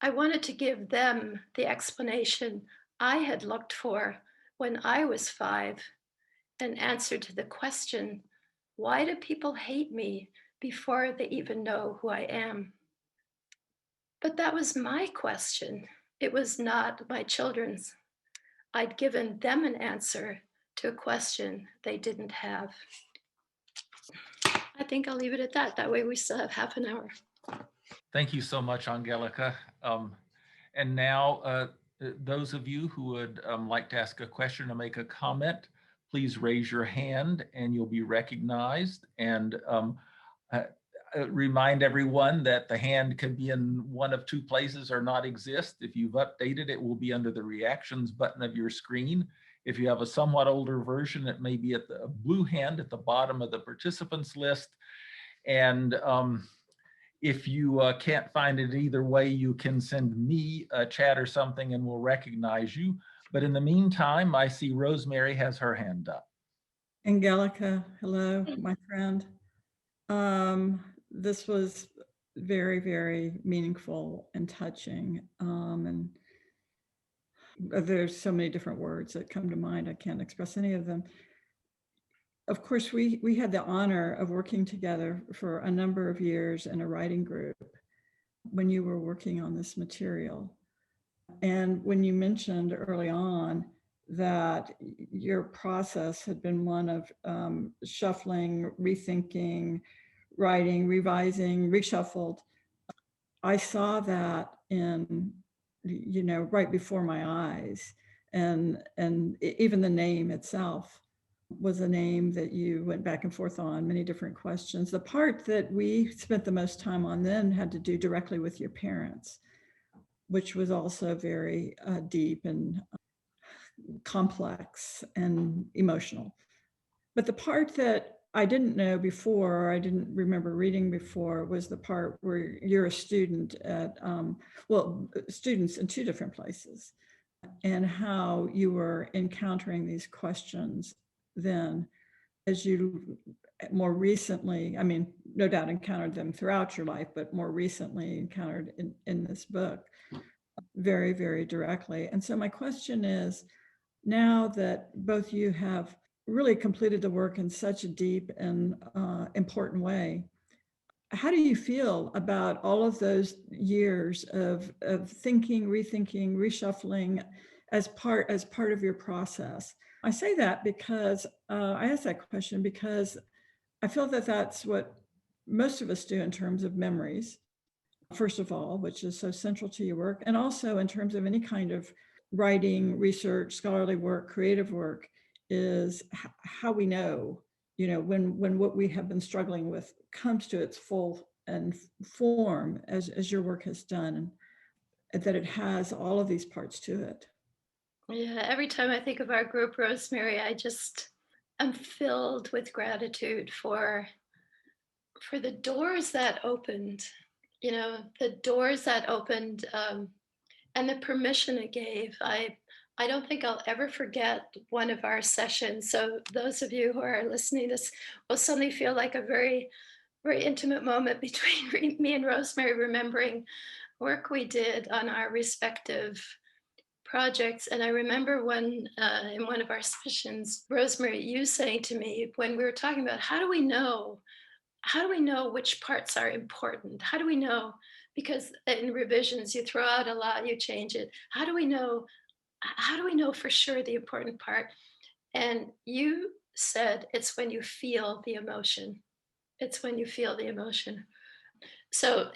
C: I wanted to give them the explanation I had looked for when I was 5, an answer to the question, why do people hate me before they even know who I am? But that was my question. It was not my children's. I'd given them an answer to a question they didn't have. I think I'll leave it at that. That way we still have half an hour.
A: Thank you so much, Angelica. And now, those of you who would like to ask a question or make a comment, please raise your hand and you'll be recognized. And remind everyone that the hand can be in one of two places or not exist. If you've updated, it will be under the reactions button of your screen. If you have a somewhat older version, it may be at the blue hand at the bottom of the participants list. And if you can't find it either way, you can send me a chat or something and we'll recognize you. But in the meantime, I see Rosemary has her hand up.
D: Angelica, hello, my friend. This was very, very meaningful and touching. And there's so many different words that come to mind. I can't express any of them. Of course, we had the honor of working together for a number of years in a writing group when you were working on this material. And when you mentioned early on that your process had been one of shuffling, rethinking, writing, revising, reshuffled, I saw that in, right before my eyes. And even the name itself was a name that you went back and forth on, many different questions. The part that we spent the most time on then had to do directly with your parents, which was also very deep and complex and emotional. But the part that I didn't know before, or I didn't remember reading before, was the part where you're a student at, students in two different places, and how you were encountering these questions then as you more recently, I mean, no doubt encountered them throughout your life, but more recently encountered in this book very, very directly. And so my question is, now that both you have really completed the work in such a deep and important way, how do you feel about all of those years of thinking, rethinking, reshuffling as part of your process? I say that because I ask that question because I feel that that's what most of us do in terms of memories, first of all, which is so central to your work, and also in terms of any kind of writing, research, scholarly work, creative work, is how we know, when what we have been struggling with comes to its full and form, as your work has done, and that it has all of these parts to it.
C: Yeah, every time I think of our group, Rosemary, I'm filled with gratitude for the doors that opened, the doors that opened, and the permission it gave. I don't think I'll ever forget one of our sessions. So those of you who are listening, this will suddenly feel like a very, very intimate moment between me and Rosemary, remembering work we did on our respective projects. And I remember when in one of our sessions, Rosemary, you saying to me when we were talking about how do we know which parts are important? How do we know? Because in revisions, you throw out a lot, you change it. How do we know for sure the important part? And you said it's when you feel the emotion. It's when you feel the emotion. So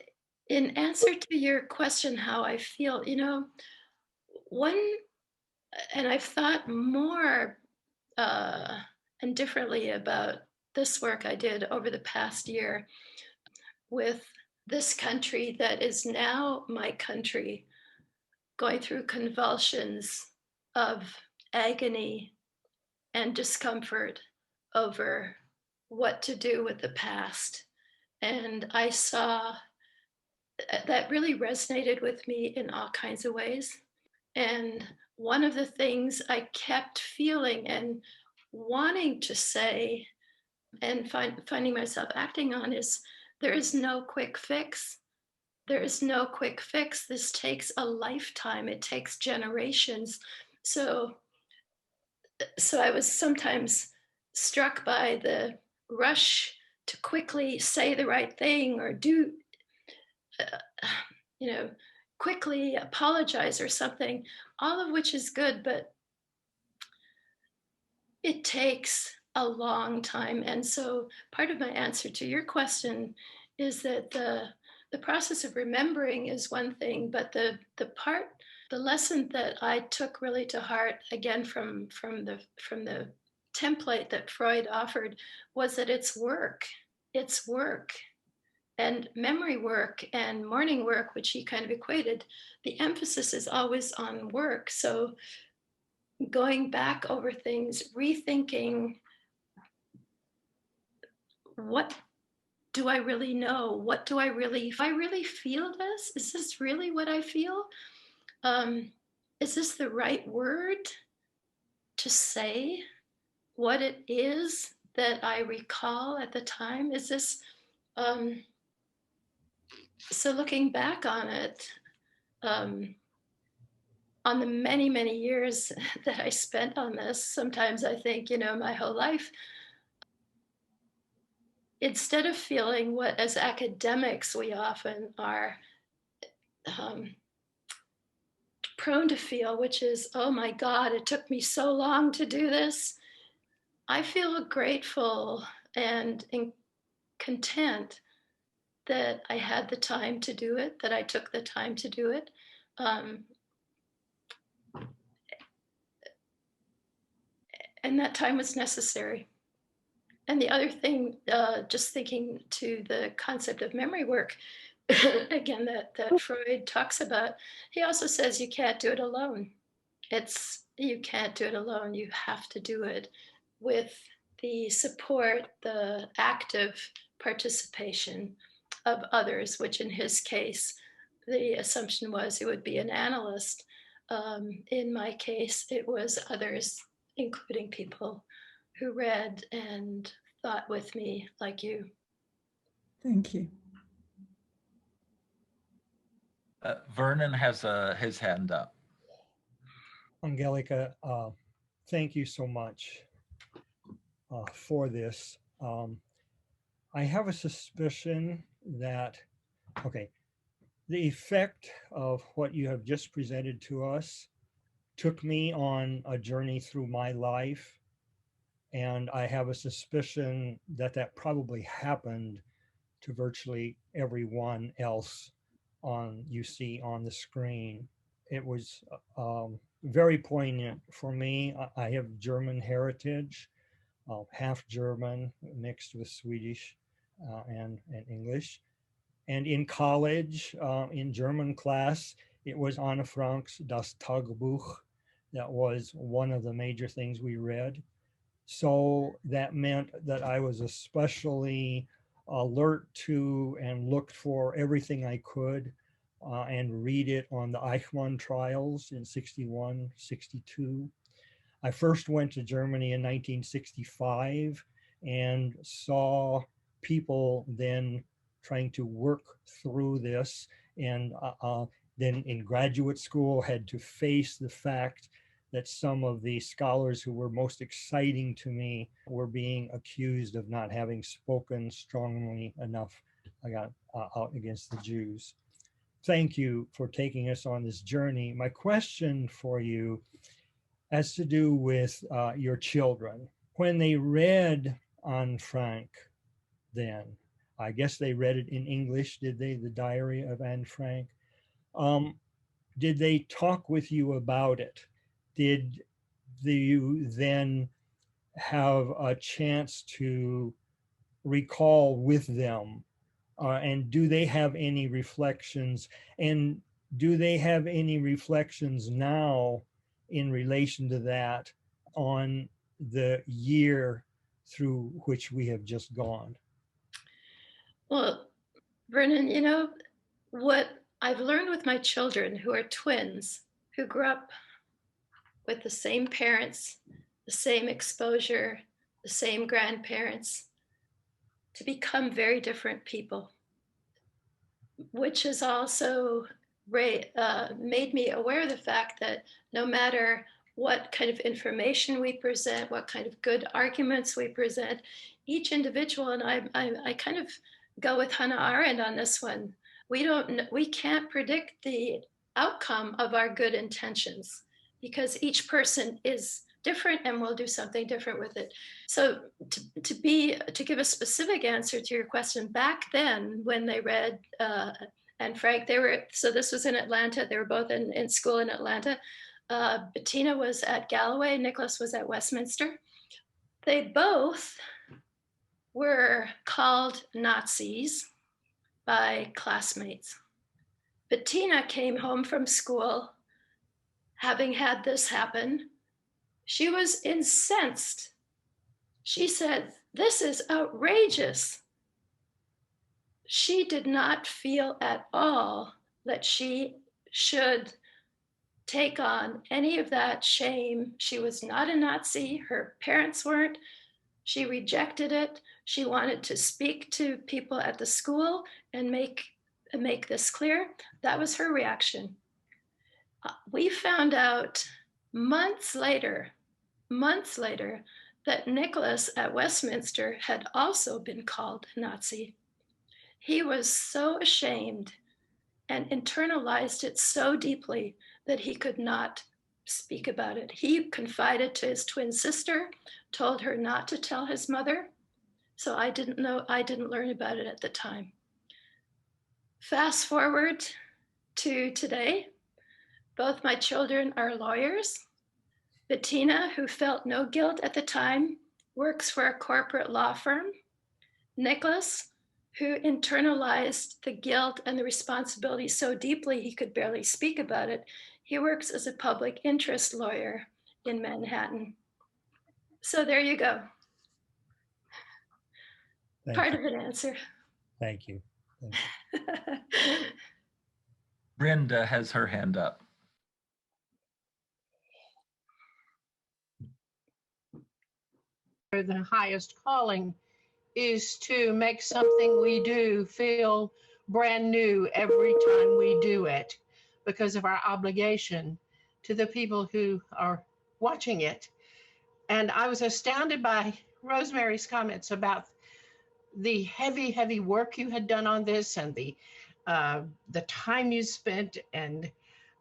C: in answer to your question, how I feel, one, and I've thought more and differently about this work I did over the past year with this country that is now my country, going through convulsions of agony and discomfort over what to do with the past. And I saw that really resonated with me in all kinds of ways. And one of the things I kept feeling and wanting to say and finding myself acting on is There is no quick fix. There is no quick fix. This takes a lifetime. It takes generations. So, so I was sometimes struck by the rush to quickly say the right thing or do, uh, you know, quickly apologize or something, all of which is good, but it takes a long time. And so part of my answer to your question is that the process of remembering is one thing, but the lesson that I took really to heart, again from the template that Freud offered, was that it's work. It's work. And memory work and morning work, which he kind of equated, the emphasis is always on work. So going back over things, rethinking, what do I really know? What do I really, if I really feel this? Is this really what I feel? Um, is this the right word to say what it is that I recall at the time? Is this, um, so looking back on it, on the many, many years that I spent on this, sometimes I think, my whole life, instead of feeling what as academics we often are um, prone to feel, which is, oh my God, it took me so long to do this, I feel grateful and content that I had the time to do it, that I took the time to do it. And that time was necessary. And the other thing, just thinking to the concept of memory work, again, that Freud talks about, he also says you can't do it alone. You can't do it alone. You have to do it with the support, the active participation of others, which in his case, the assumption was it would be an analyst. In my case, it was others, including people who read and thought with me like you.
D: Thank you.
A: Vernon has his hand up.
E: Angelica, thank you so much for this. I have a suspicion that, okay, the effect of what you have just presented to us took me on a journey through my life. And I have a suspicion that that probably happened to virtually everyone else you see on the screen. It was very poignant for me. I have German heritage, half German mixed with Swedish and English. And in college, in German class, it was Anne Frank's Das Tagebuch. That was one of the major things we read. So that meant that I was especially alert to and looked for everything I could and read it on the Eichmann trials in 61, 62. I first went to Germany in 1965 and saw people then trying to work through this, and then in graduate school had to face the fact that some of the scholars who were most exciting to me were being accused of not having spoken strongly enough out against the Jews. Thank you for taking us on this journey. My question for you has to do with your children. When they read Anne Frank then, I guess they read it in English, did they? The Diary of Anne Frank. Did they talk with you about it? Did you then have a chance to recall with them? And do they have any reflections? And do they have any reflections now in relation to that on the year through which we have just gone?
C: Well, Vernon, what I've learned with my children who are twins, who grew up with the same parents, the same exposure, the same grandparents, to become very different people. which has also made me aware of the fact that no matter what kind of information we present, what kind of good arguments we present, each individual, and I kind of go with Hannah Arendt on this one, we can't predict the outcome of our good intentions because each person is different and will do something different with it. So to give a specific answer to your question, back then when they read and Frank, so this was in Atlanta, they were both in school in Atlanta. Bettina was at Galloway, Nicholas was at Westminster. They both were called Nazis by classmates. Bettina came home from school having had this happen. She was incensed. She said, "This is outrageous." She did not feel at all that she should take on any of that shame. She was not a Nazi. Her parents weren't. She rejected it. She wanted to speak to people at the school and make this clear. That was her reaction. We found out months later that Nicholas at Westminster had also been called a Nazi. He was so ashamed and internalized it so deeply that he could not speak about it. He confided to his twin sister, told her not to tell his mother. So I didn't learn about it at the time. Fast forward to today, both my children are lawyers. Bettina, who felt no guilt at the time, works for a corporate law firm. Nicholas, who internalized the guilt and the responsibility so deeply he could barely speak about it, he works as a public interest lawyer in Manhattan. So there you go. Part of an answer.
E: Thank you.
A: Brenda has her hand up.
F: The highest calling is to make something we do feel brand new every time we do it because of our obligation to the people who are watching it. And I was astounded by Rosemary's comments about the heavy work you had done on this and the time you spent. And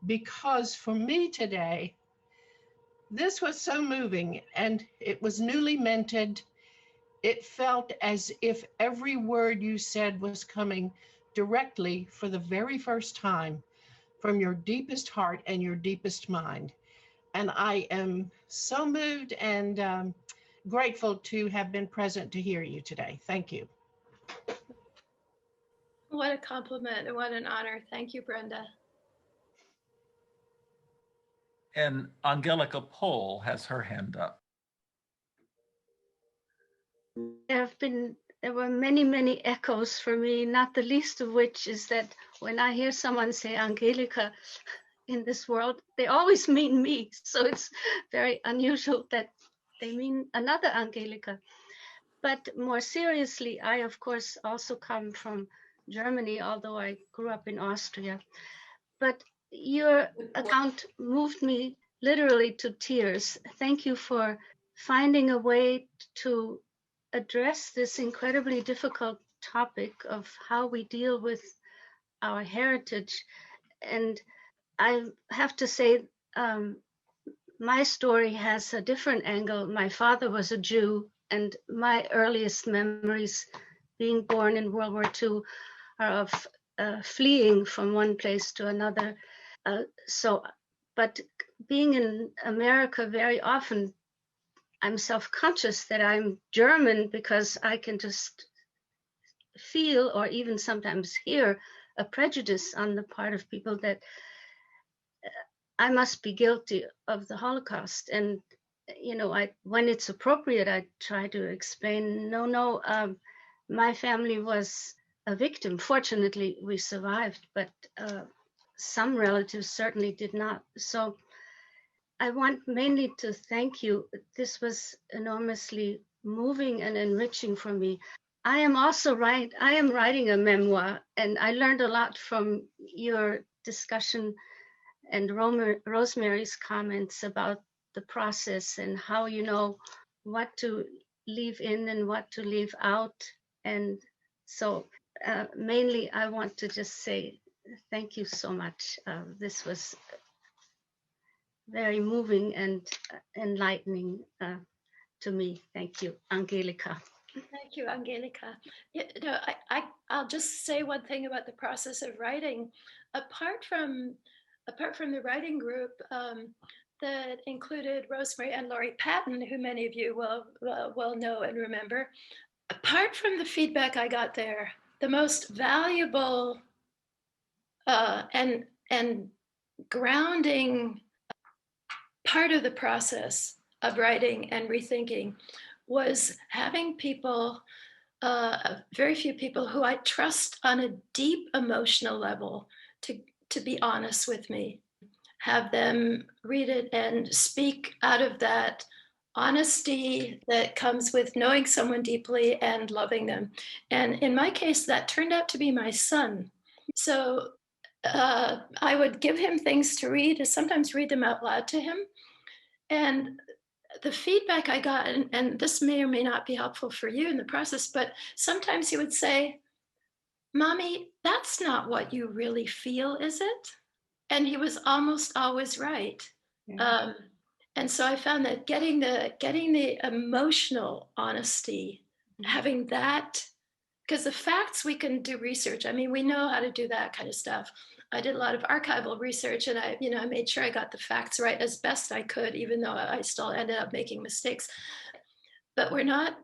F: because for me today, this was so moving and it was newly minted. It felt as if every word you said was coming directly for the very first time from your deepest heart and your deepest mind. And I am so moved and grateful to have been present to hear you today. Thank you.
C: What a compliment and what an honor. Thank you, Brenda.
A: And Angelica Pohl has her hand up.
G: There were many echoes for me, not the least of which is that when I hear someone say Angelica in this world, they always mean me. So it's very unusual that they mean another Angelica. But more seriously, I, of course, also come from Germany, although I grew up in Austria. But your account moved me literally to tears. Thank you for finding a way to address this incredibly difficult topic of how we deal with our heritage. And I have to say, my story has a different angle. My father was a Jew, and my earliest memories being born in World War II are of fleeing from one place to another. But being in America, very often I'm self-conscious that I'm German because I can just feel or even sometimes hear a prejudice on the part of people that I must be guilty of the Holocaust. And, you know, when it's appropriate, I try to explain, no, my family was a victim. Fortunately, we survived, but some relatives certainly did not. So I want mainly to thank you. This was enormously moving and enriching for me. I am also I am writing a memoir, and I learned a lot from your discussion and Rosemary's comments about the process and how you know what to leave in and what to leave out. And so mainly I want to just say thank you so much. This was very moving and enlightening to me. Thank you, Angelica.
C: Thank you, Angelica. I'll just say one thing about the process of writing. Apart from the writing group that included Rosemary and Laurie Patton, who many of you will know and remember, apart from the feedback I got there, the most valuable and grounding part of the process of writing and rethinking was having people, very few people who I trust on a deep emotional level to be honest with me, have them read it and speak out of that honesty that comes with knowing someone deeply and loving them. And in my case, that turned out to be my son. So I would give him things to read, and sometimes read them out loud to him. And the feedback I got, and this may or may not be helpful for you in the process, but sometimes he would say, "Mommy, that's not what you really feel, is it?" And he was almost always right.
B: Yeah.
C: And so I found that getting the emotional honesty, having that, because the facts, we can do research. I mean, we know how to do that kind of stuff. I did a lot of archival research, and I made sure I got the facts right as best I could, even though I still ended up making mistakes. But we're not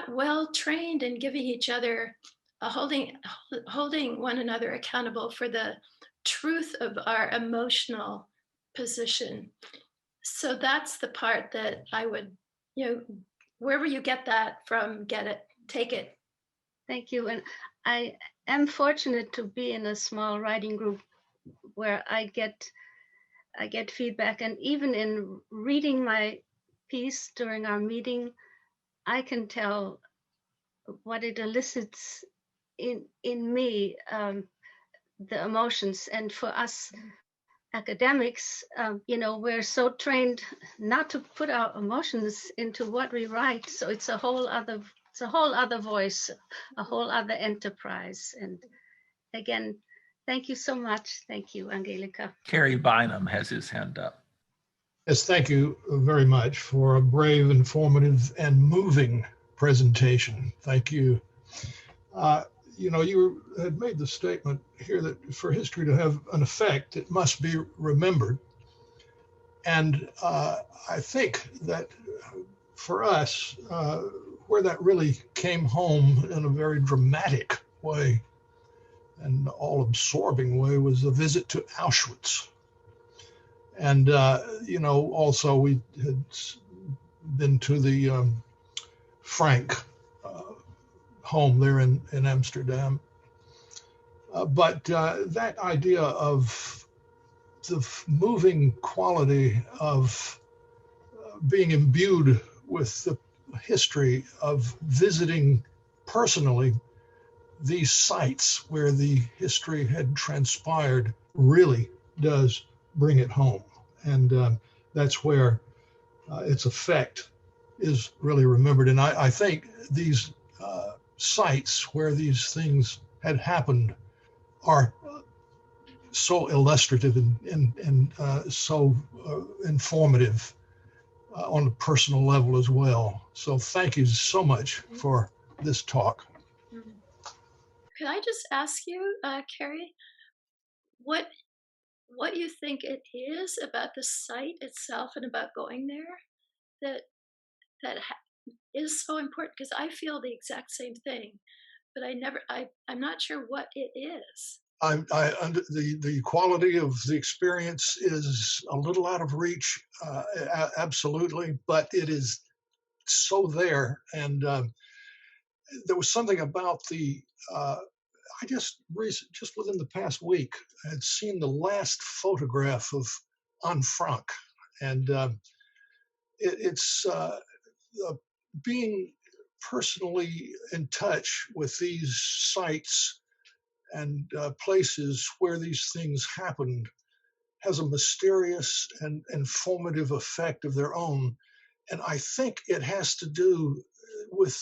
C: well trained in giving each other holding one another accountable for the truth of our emotional position. So that's the part that I would, wherever you get that from, get it, take it.
G: Thank you. And I am fortunate to be in a small writing group where I get feedback. And even in reading my piece during our meeting, I can tell what it elicits in me, the emotions. And for us academics, we're so trained not to put our emotions into what we write. So it's a whole other voice, a whole other enterprise. And again, thank you so much. Thank you, Angelica.
A: Kerry Bynum has his hand up.
H: Yes, thank you very much for a brave, informative, and moving presentation. Thank you. You had made the statement here that for history to have an effect, it must be remembered. And I think that for us, where that really came home in a very dramatic way and all-absorbing way was a visit to Auschwitz. And, also we had been to the Frank home there in Amsterdam. But that idea of the moving quality of being imbued with the history of visiting personally these sites where the history had transpired really does bring it home. And that's where its effect is really remembered. And I think these sites where these things had happened are so illustrative and so informative on a personal level as well. So thank you so much for this talk.
C: Can I just ask you, Kerry, what you think it is about the site itself and about going there that is so important? Because I feel the exact same thing, but I'm not sure what it is.
H: The quality of the experience is a little out of reach, absolutely, but it is so there. And there was something about I just within the past week, I had seen the last photograph of Anne Frank, and it's being personally in touch with these sites and places where these things happened has a mysterious and informative effect of their own. And I think it has to do with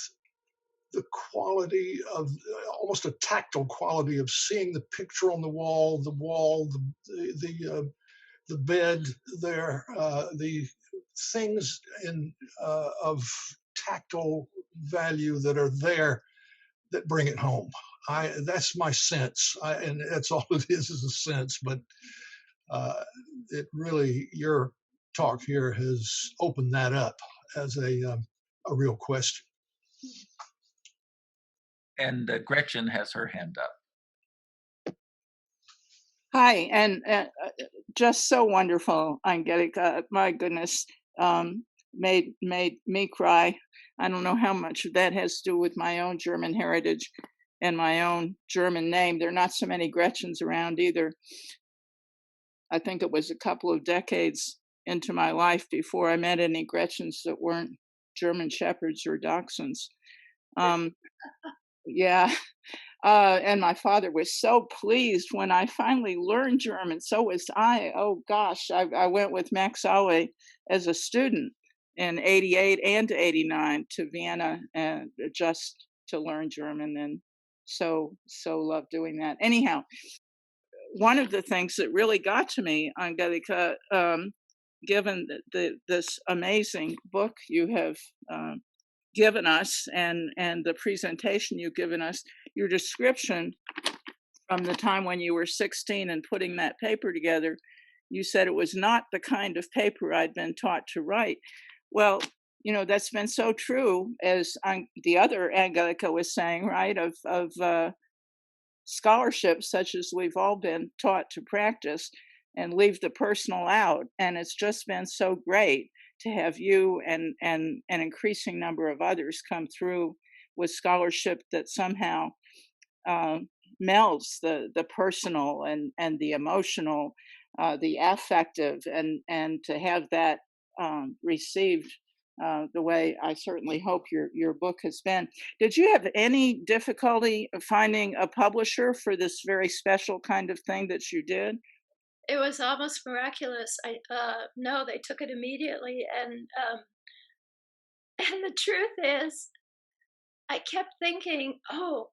H: the quality of almost a tactile quality of seeing the picture on the wall, the bed there, the things of tactile value that are there that bring it home. That's my sense, and that's all it is a sense. But it really, your talk here has opened that up as a real question.
A: And Gretchen has her hand up.
B: Hi, and just so wonderful, Angelica. My goodness, made me cry. I don't know how much of that has to do with my own German heritage and my own German name. There are not so many Gretchens around either. I think it was a couple of decades into my life before I met any Gretchens that weren't German Shepherds or Dachshunds. Yeah. And my father was so pleased when I finally learned German. So was I. Oh gosh, I went with Max Aue as a student in '88 and '89 to Vienna and just to learn German, and so loved doing that. Anyhow, one of the things that really got to me, Angelica, given this amazing book you have given us and the presentation you've given us, your description from the time when you were 16 and putting that paper together, you said it was not the kind of paper I'd been taught to write. Well, you know, that's been so true, as the other Angelica was saying, right, of scholarships such as we've all been taught to practice and leave the personal out. And it's just been so great to have you and an increasing number of others come through with scholarship that somehow melds the personal and the emotional, the affective, and to have that received the way I certainly hope your book has been. Did you have any difficulty finding a publisher for this very special kind of thing that you did?
C: It was almost miraculous. No, they took it immediately, and the truth is, I kept thinking, oh,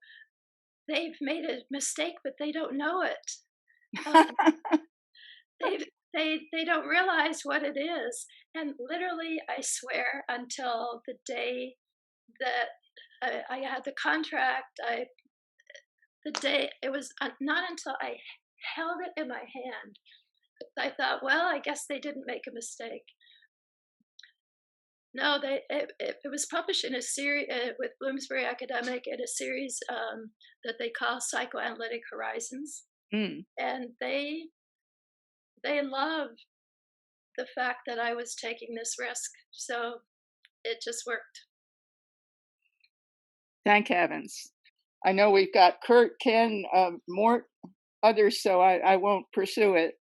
C: they've made a mistake, but they don't know it. They don't realize what it is. And literally, I swear, until the day that I had the contract, it was not until I held it in my hand, I thought, well, I guess they didn't make a mistake. No, it was published in a series with Bloomsbury Academic in a series that they call Psychoanalytic Horizons, and they love the fact that I was taking this risk, so it just worked.
B: Thank heavens. I know we've got Kurt, Ken, more others, so I won't pursue it.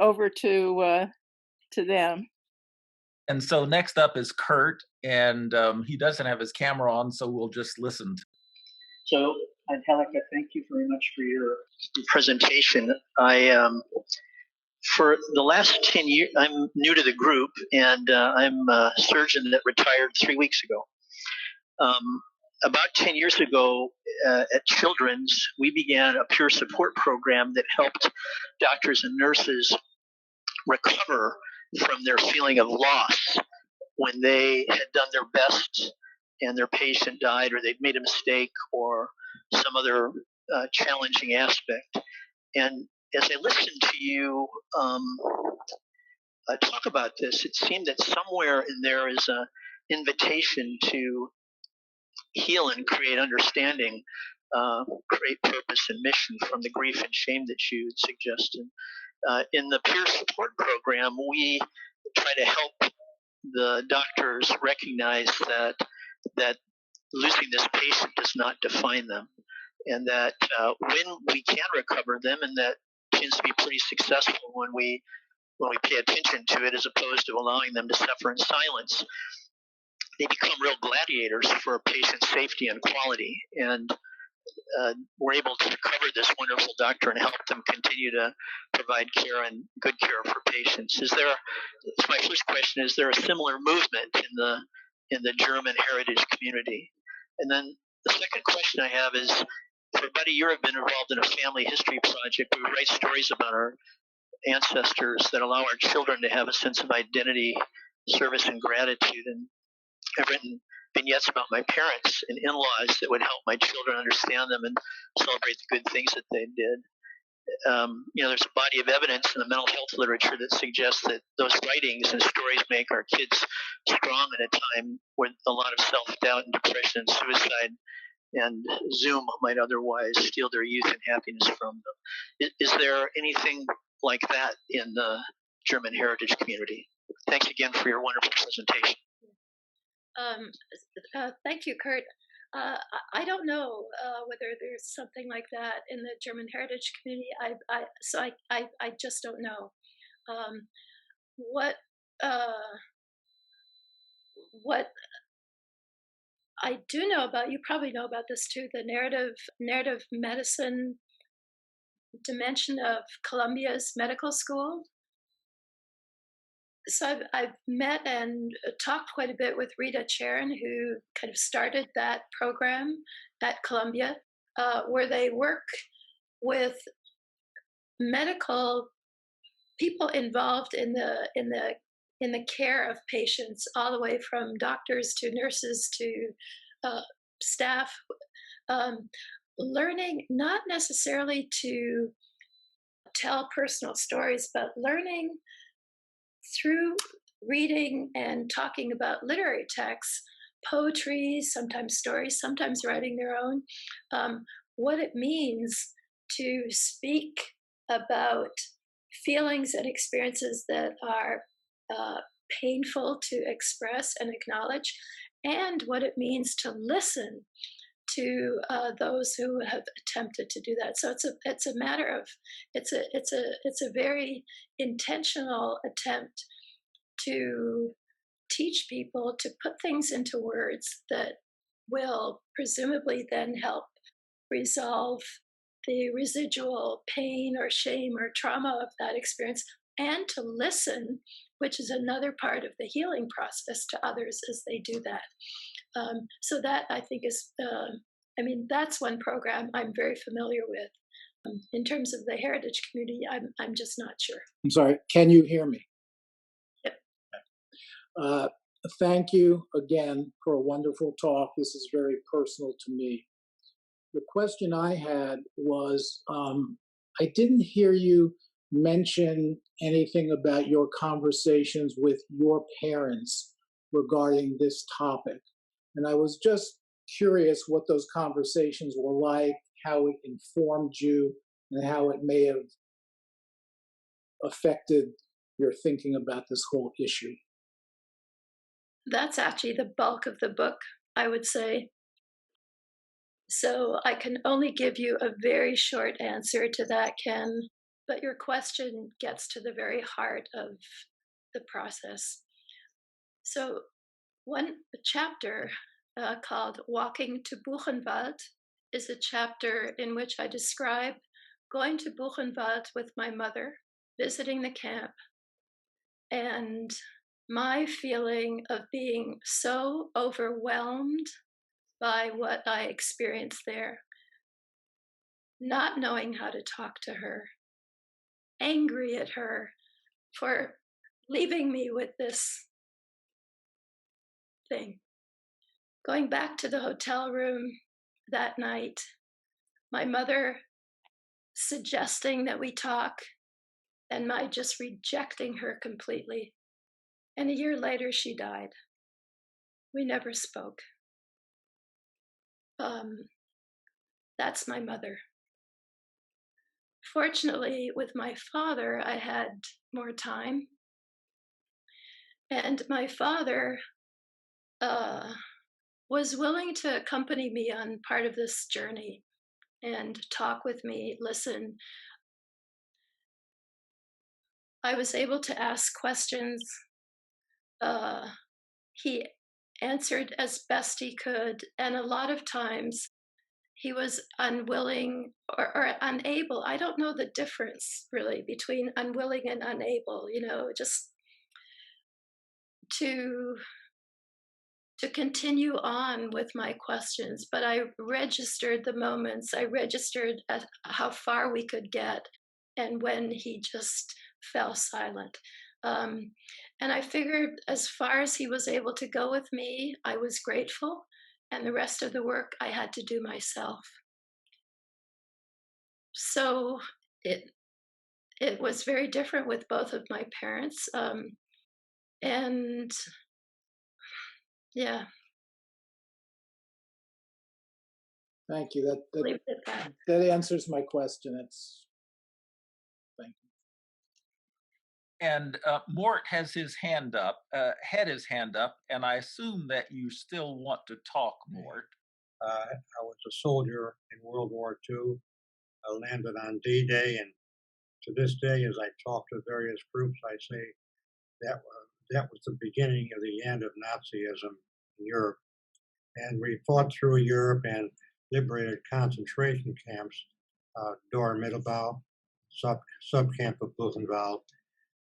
B: Over to them.
A: And so next up is Kurt, and he doesn't have his camera on, so we'll just listen.
I: So, Angelica, thank you very much for your presentation. For the last 10 years, I'm new to the group, and I'm a surgeon that retired 3 weeks ago. About 10 years ago at Children's, we began a peer support program that helped doctors and nurses recover from their feeling of loss when they had done their best and their patient died, or they'd made a mistake, or some other challenging aspect. And as I listened to you talk about this, it seemed that somewhere in there is an invitation to heal and create understanding, create purpose and mission from the grief and shame that you suggested. In the peer support program, we try to help the doctors recognize that losing this patient does not define them, and that when we can recover them, and that tends to be pretty successful when we pay attention to it, as opposed to allowing them to suffer in silence. they become real gladiators for patient safety and quality. And we're able to recover this wonderful doctor and help them continue to provide care and good care for patients. That's my first question, is there a similar movement in the German heritage community? And then the second question I have is, for about a year I've been involved in a family history project. We write stories about our ancestors that allow our children to have a sense of identity, service, and gratitude. And I've written vignettes about my parents and in-laws that would help my children understand them and celebrate the good things that they did. There's a body of evidence in the mental health literature that suggests that those writings and stories make our kids strong at a time with a lot of self-doubt and depression and suicide, and Zoom might otherwise steal their youth and happiness from them. Is there anything like that in the German heritage community? Thanks again for your wonderful presentation.
C: Thank you, Kurt. I don't know whether there's something like that in the German heritage community. I just don't know. What I do know about, you probably know about this too, the narrative medicine dimension of Columbia's medical school. So I've met and talked quite a bit with Rita Charon, who kind of started that program at Columbia, where they work with medical people involved in the care of patients, all the way from doctors to nurses to staff, learning not necessarily to tell personal stories, but learning through reading and talking about literary texts, poetry, sometimes stories, sometimes writing their own, what it means to speak about feelings and experiences that are painful to express and acknowledge, and what it means to listen to those who have attempted to do that. So it's a matter of it's a very intentional attempt to teach people to put things into words that will presumably then help resolve the residual pain or shame or trauma of that experience, and to listen, which is another part of the healing process, to others as they do that. So that, I think, is, that's one program I'm very familiar with. In terms of the heritage community, I'm just not sure.
J: I'm sorry, can you hear me?
C: Yep.
J: Thank you again for a wonderful talk. This is very personal to me. The question I had was, I didn't hear you mention anything about your conversations with your parents regarding this topic. And I was just curious what those conversations were like, how it informed you, and how it may have affected your thinking about this whole issue.
C: That's actually the bulk of the book, I would say. So I can only give you a very short answer to that, Ken, but your question gets to the very heart of the process. So one chapter called Walking to Buchenwald is a chapter in which I describe going to Buchenwald with my mother, visiting the camp, and my feeling of being so overwhelmed by what I experienced there, not knowing how to talk to her, angry at her for leaving me with this thing. Going back to the hotel room that night, my mother suggesting that we talk, and my just rejecting her completely. And a year later, she died. We never spoke. That's my mother. Fortunately, with my father, I had more time. And my father was willing to accompany me on part of this journey and talk with me, listen. I was able to ask questions. He answered as best he could. And a lot of times he was unwilling or unable. I don't know the difference really between unwilling and unable, just to continue on with my questions. But I registered the moments, I registered at how far we could get, and when he just fell silent. And I figured as far as he was able to go with me, I was grateful, and the rest of the work I had to do myself. So it was very different with both of my parents. And yeah,
J: Thank you.
C: leave it at that.
J: That answers my question. Thank you.
A: And Mort has his hand up, had his hand up, and I assume that you still want to talk, Mort.
K: I was a soldier in World War II. I landed on D-Day, and to this day, as I talk to various groups, I say that was the beginning of the end of Nazism in Europe. And we fought through Europe and liberated concentration camps, Dora Mittelbau, subcamp of Buchenwald,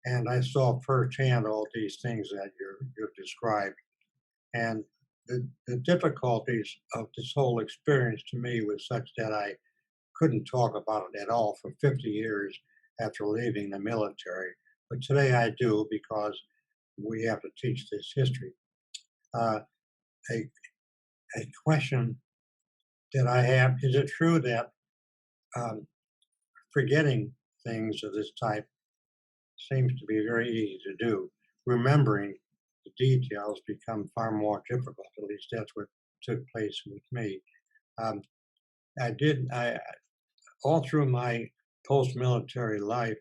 K: and I saw firsthand all these things that you've described. And the difficulties of this whole experience to me was such that I couldn't talk about it at all for 50 years after leaving the military. But today I do, because we have to teach this history. A question that I have, is it true that forgetting things of this type seems to be very easy to do? Remembering the details become far more difficult. At least that's what took place with me. I all through my post-military life,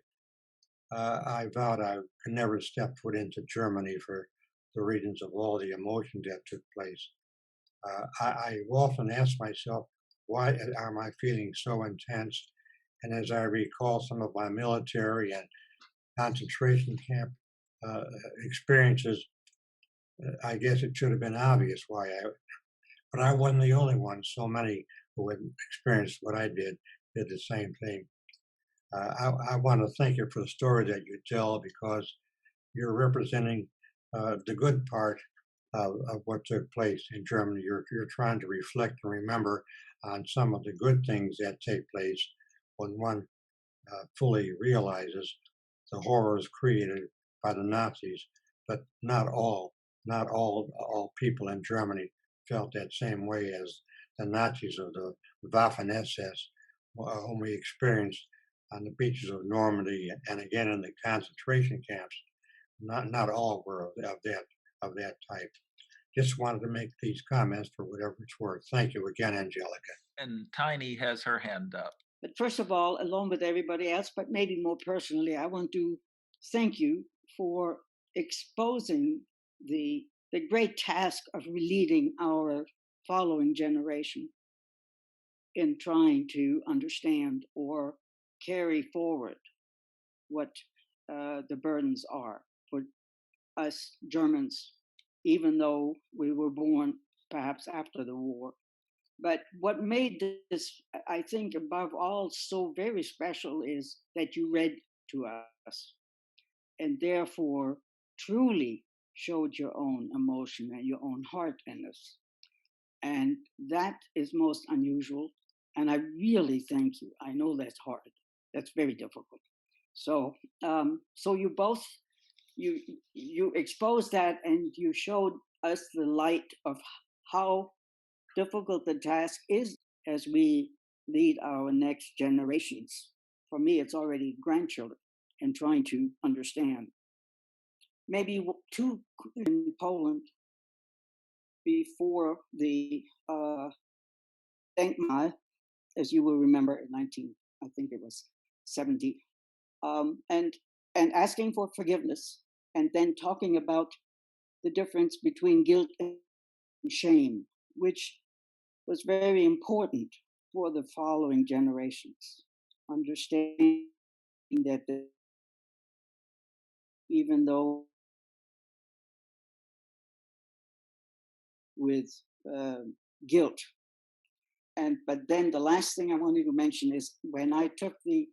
K: I vowed I could never step foot into Germany for the reasons of all the emotion that took place. I often ask myself, why are my feelings so intense? And as I recall some of my military and concentration camp experiences, I guess it should have been obvious why but I wasn't the only one. So many who had experienced what I did the same thing. I want to thank you for the story that you tell, because you're representing the good part of what took place in Germany. You're trying to reflect and remember on some of the good things that take place when one fully realizes the horrors created by the Nazis. But not all people in Germany felt that same way as the Nazis of the Waffen-SS, whom we experienced on the beaches of Normandy and again in the concentration camps. Not all were of that type. Just wanted to make these comments for whatever it's worth. Thank you again, Angelica.
A: And Tiny has her hand up.
L: But first of all, along with everybody else, but maybe more personally, I want to thank you for exposing the great task of leading our following generation in trying to understand or carry forward what the burdens are for us Germans, even though we were born perhaps after the war. But what made this, I think, above all, so very special is that you read to us and therefore truly showed your own emotion and your own heart in this. And that is most unusual. And I really thank you. I know that's hard. That's very difficult. So, so you both, you exposed that, and you showed us the light of how difficult the task is as we lead our next generations. For me, it's already grandchildren, and trying to understand. Maybe two in Poland before the Eichmann, as you will remember, in I think it was 70, and asking for forgiveness, and then talking about the difference between guilt and shame, which was very important for the following generations. Understanding that even though with guilt. But then the last thing I wanted to mention is when I took the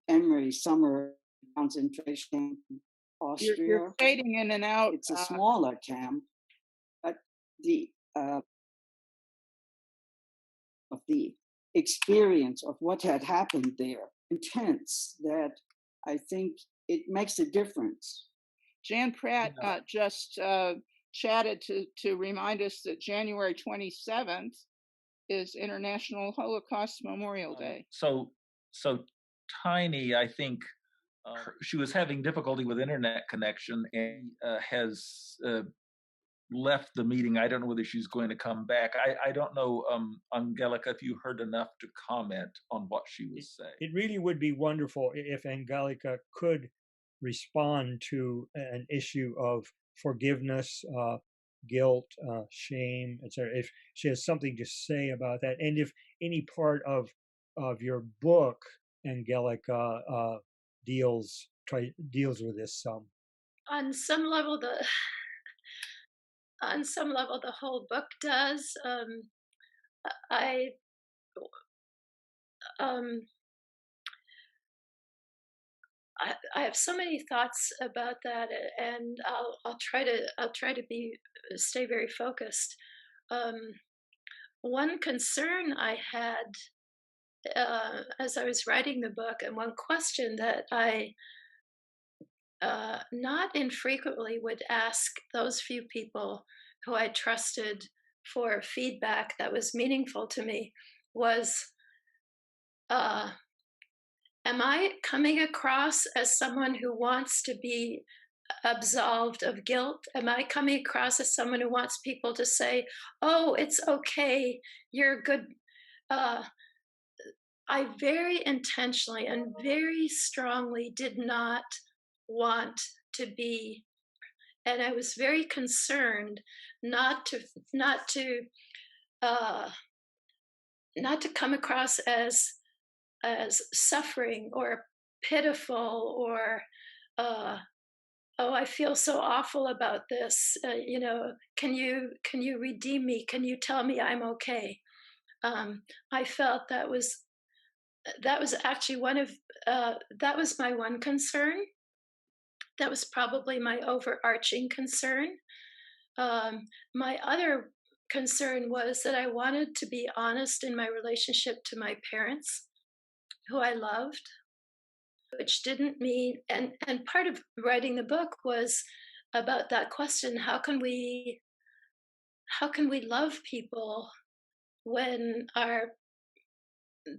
L: Emory summer concentration in Austria.
B: You're fading in and out.
L: It's a smaller camp, but the of the experience of what had happened there, intense, that I think it makes a difference.
B: Jan Pratt just chatted to remind us that January 27th is International Holocaust Memorial Day.
A: So Tiny, I think she was having difficulty with internet connection and has left the meeting. I don't know whether she's going to come back. I don't know, Angelica, if you heard enough to comment on what she was saying.
E: It really would be wonderful if Angelica could respond to an issue of forgiveness, guilt, shame, etc. If she has something to say about that, and if any part of your book, Angelica, deals with this.
C: On some level, the whole book does. I have so many thoughts about that, and I'll try to stay very focused. One concern I had as I was writing the book, and one question that I not infrequently would ask those few people who I trusted for feedback that was meaningful to me was, am I coming across as someone who wants to be absolved of guilt? Am I coming across as someone who wants people to say, oh, it's okay, you're good? I very intentionally and very strongly did not want to be, and I was very concerned not to come across as suffering or pitiful or oh, I feel so awful about this. Can you redeem me? Can you tell me I'm okay? I felt that was actually that was my one concern. That was probably my overarching concern. My other concern was that I wanted to be honest in my relationship to my parents, who I loved, which didn't mean, and part of writing the book was about that question: how can we love people when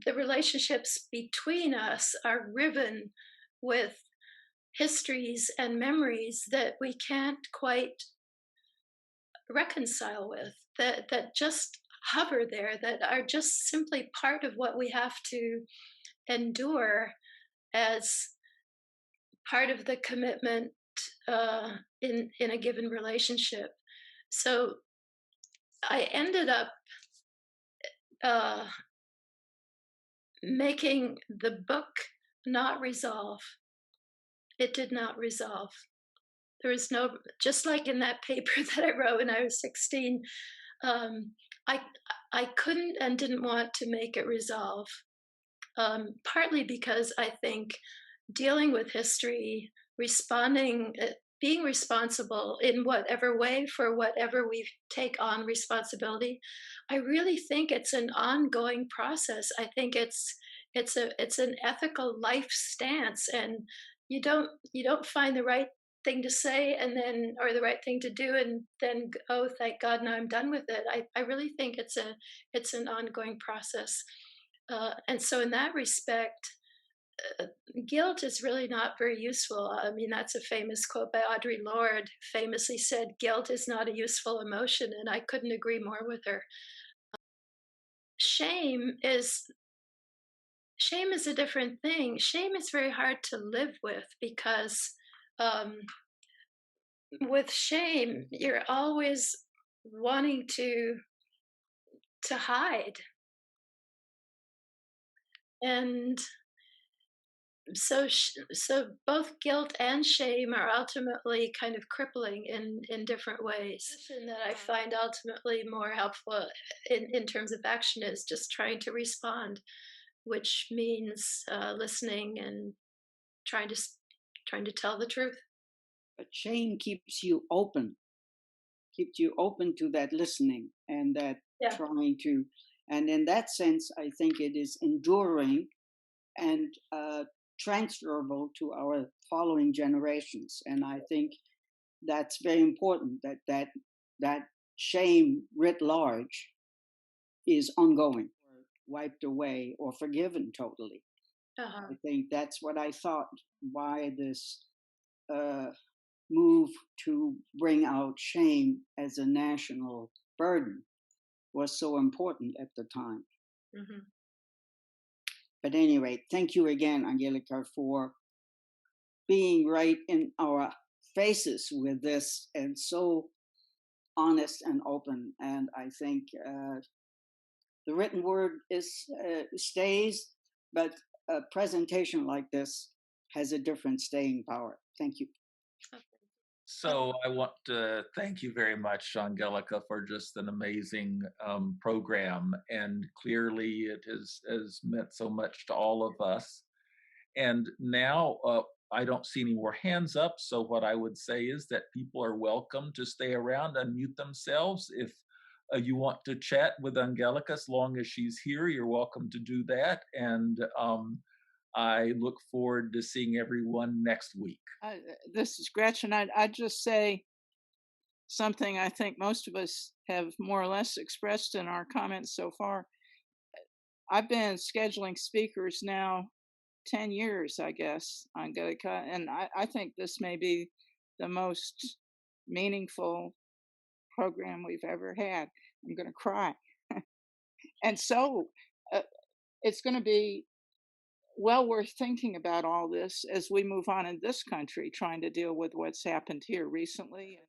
C: the relationships between us are riven with histories and memories that we can't quite reconcile with, that just hover there, that are just simply part of what we have to endure as part of the commitment in a given relationship. So I ended up making the book not resolve. It did not resolve. There was no, just like in that paper that I wrote when I was 16, I couldn't and didn't want to make it resolve. Partly because I think dealing with history, being responsible in whatever way for whatever we take on responsibility, I really think it's an ongoing process. I think it's an ethical life stance, and you don't find the right thing to say or the right thing to do and then, oh, thank God, now I'm done with it. I really think it's an ongoing process. And so in that respect, guilt is really not very useful. I mean, that's a famous quote by Audre Lorde, famously said, guilt is not a useful emotion, and I couldn't agree more with her. Shame is a different thing. Shame is very hard to live with because with shame, you're always wanting to hide. And so both guilt and shame are ultimately kind of crippling in different ways. And that I find ultimately more helpful in terms of action is just trying to respond, which means listening and trying to trying to tell the truth.
L: But shame keeps you open to that listening and that
C: Yeah.
L: trying to, and in that sense, I think it is enduring and transferable to our following generations. And I think that's very important, that shame writ large is ongoing, or wiped away or forgiven totally.
C: Uh-huh.
L: I think that's what I thought why this move to bring out shame as a national burden was so important at the time.
C: Mm-hmm.
L: But anyway, thank you again, Angelica, for being right in our faces with this and so honest and open. And I think the written word stays, but a presentation like this has a different staying power. Thank you.
A: So I want to thank you very much, Angelica, for just an amazing program. And clearly it has meant so much to all of us. And now I don't see any more hands up. So what I would say is that people are welcome to stay around, unmute themselves. If you want to chat with Angelica, as long as she's here, you're welcome to do that. And I look forward to seeing everyone next week.
B: This is Gretchen. I'd just say something I think most of us have more or less expressed in our comments so far. I've been scheduling speakers now 10 years, I guess, Angelica, and I think this may be the most meaningful program we've ever had. I'm going to cry. And so it's going to be well worth thinking about all this as we move on in this country, trying to deal with what's happened here recently.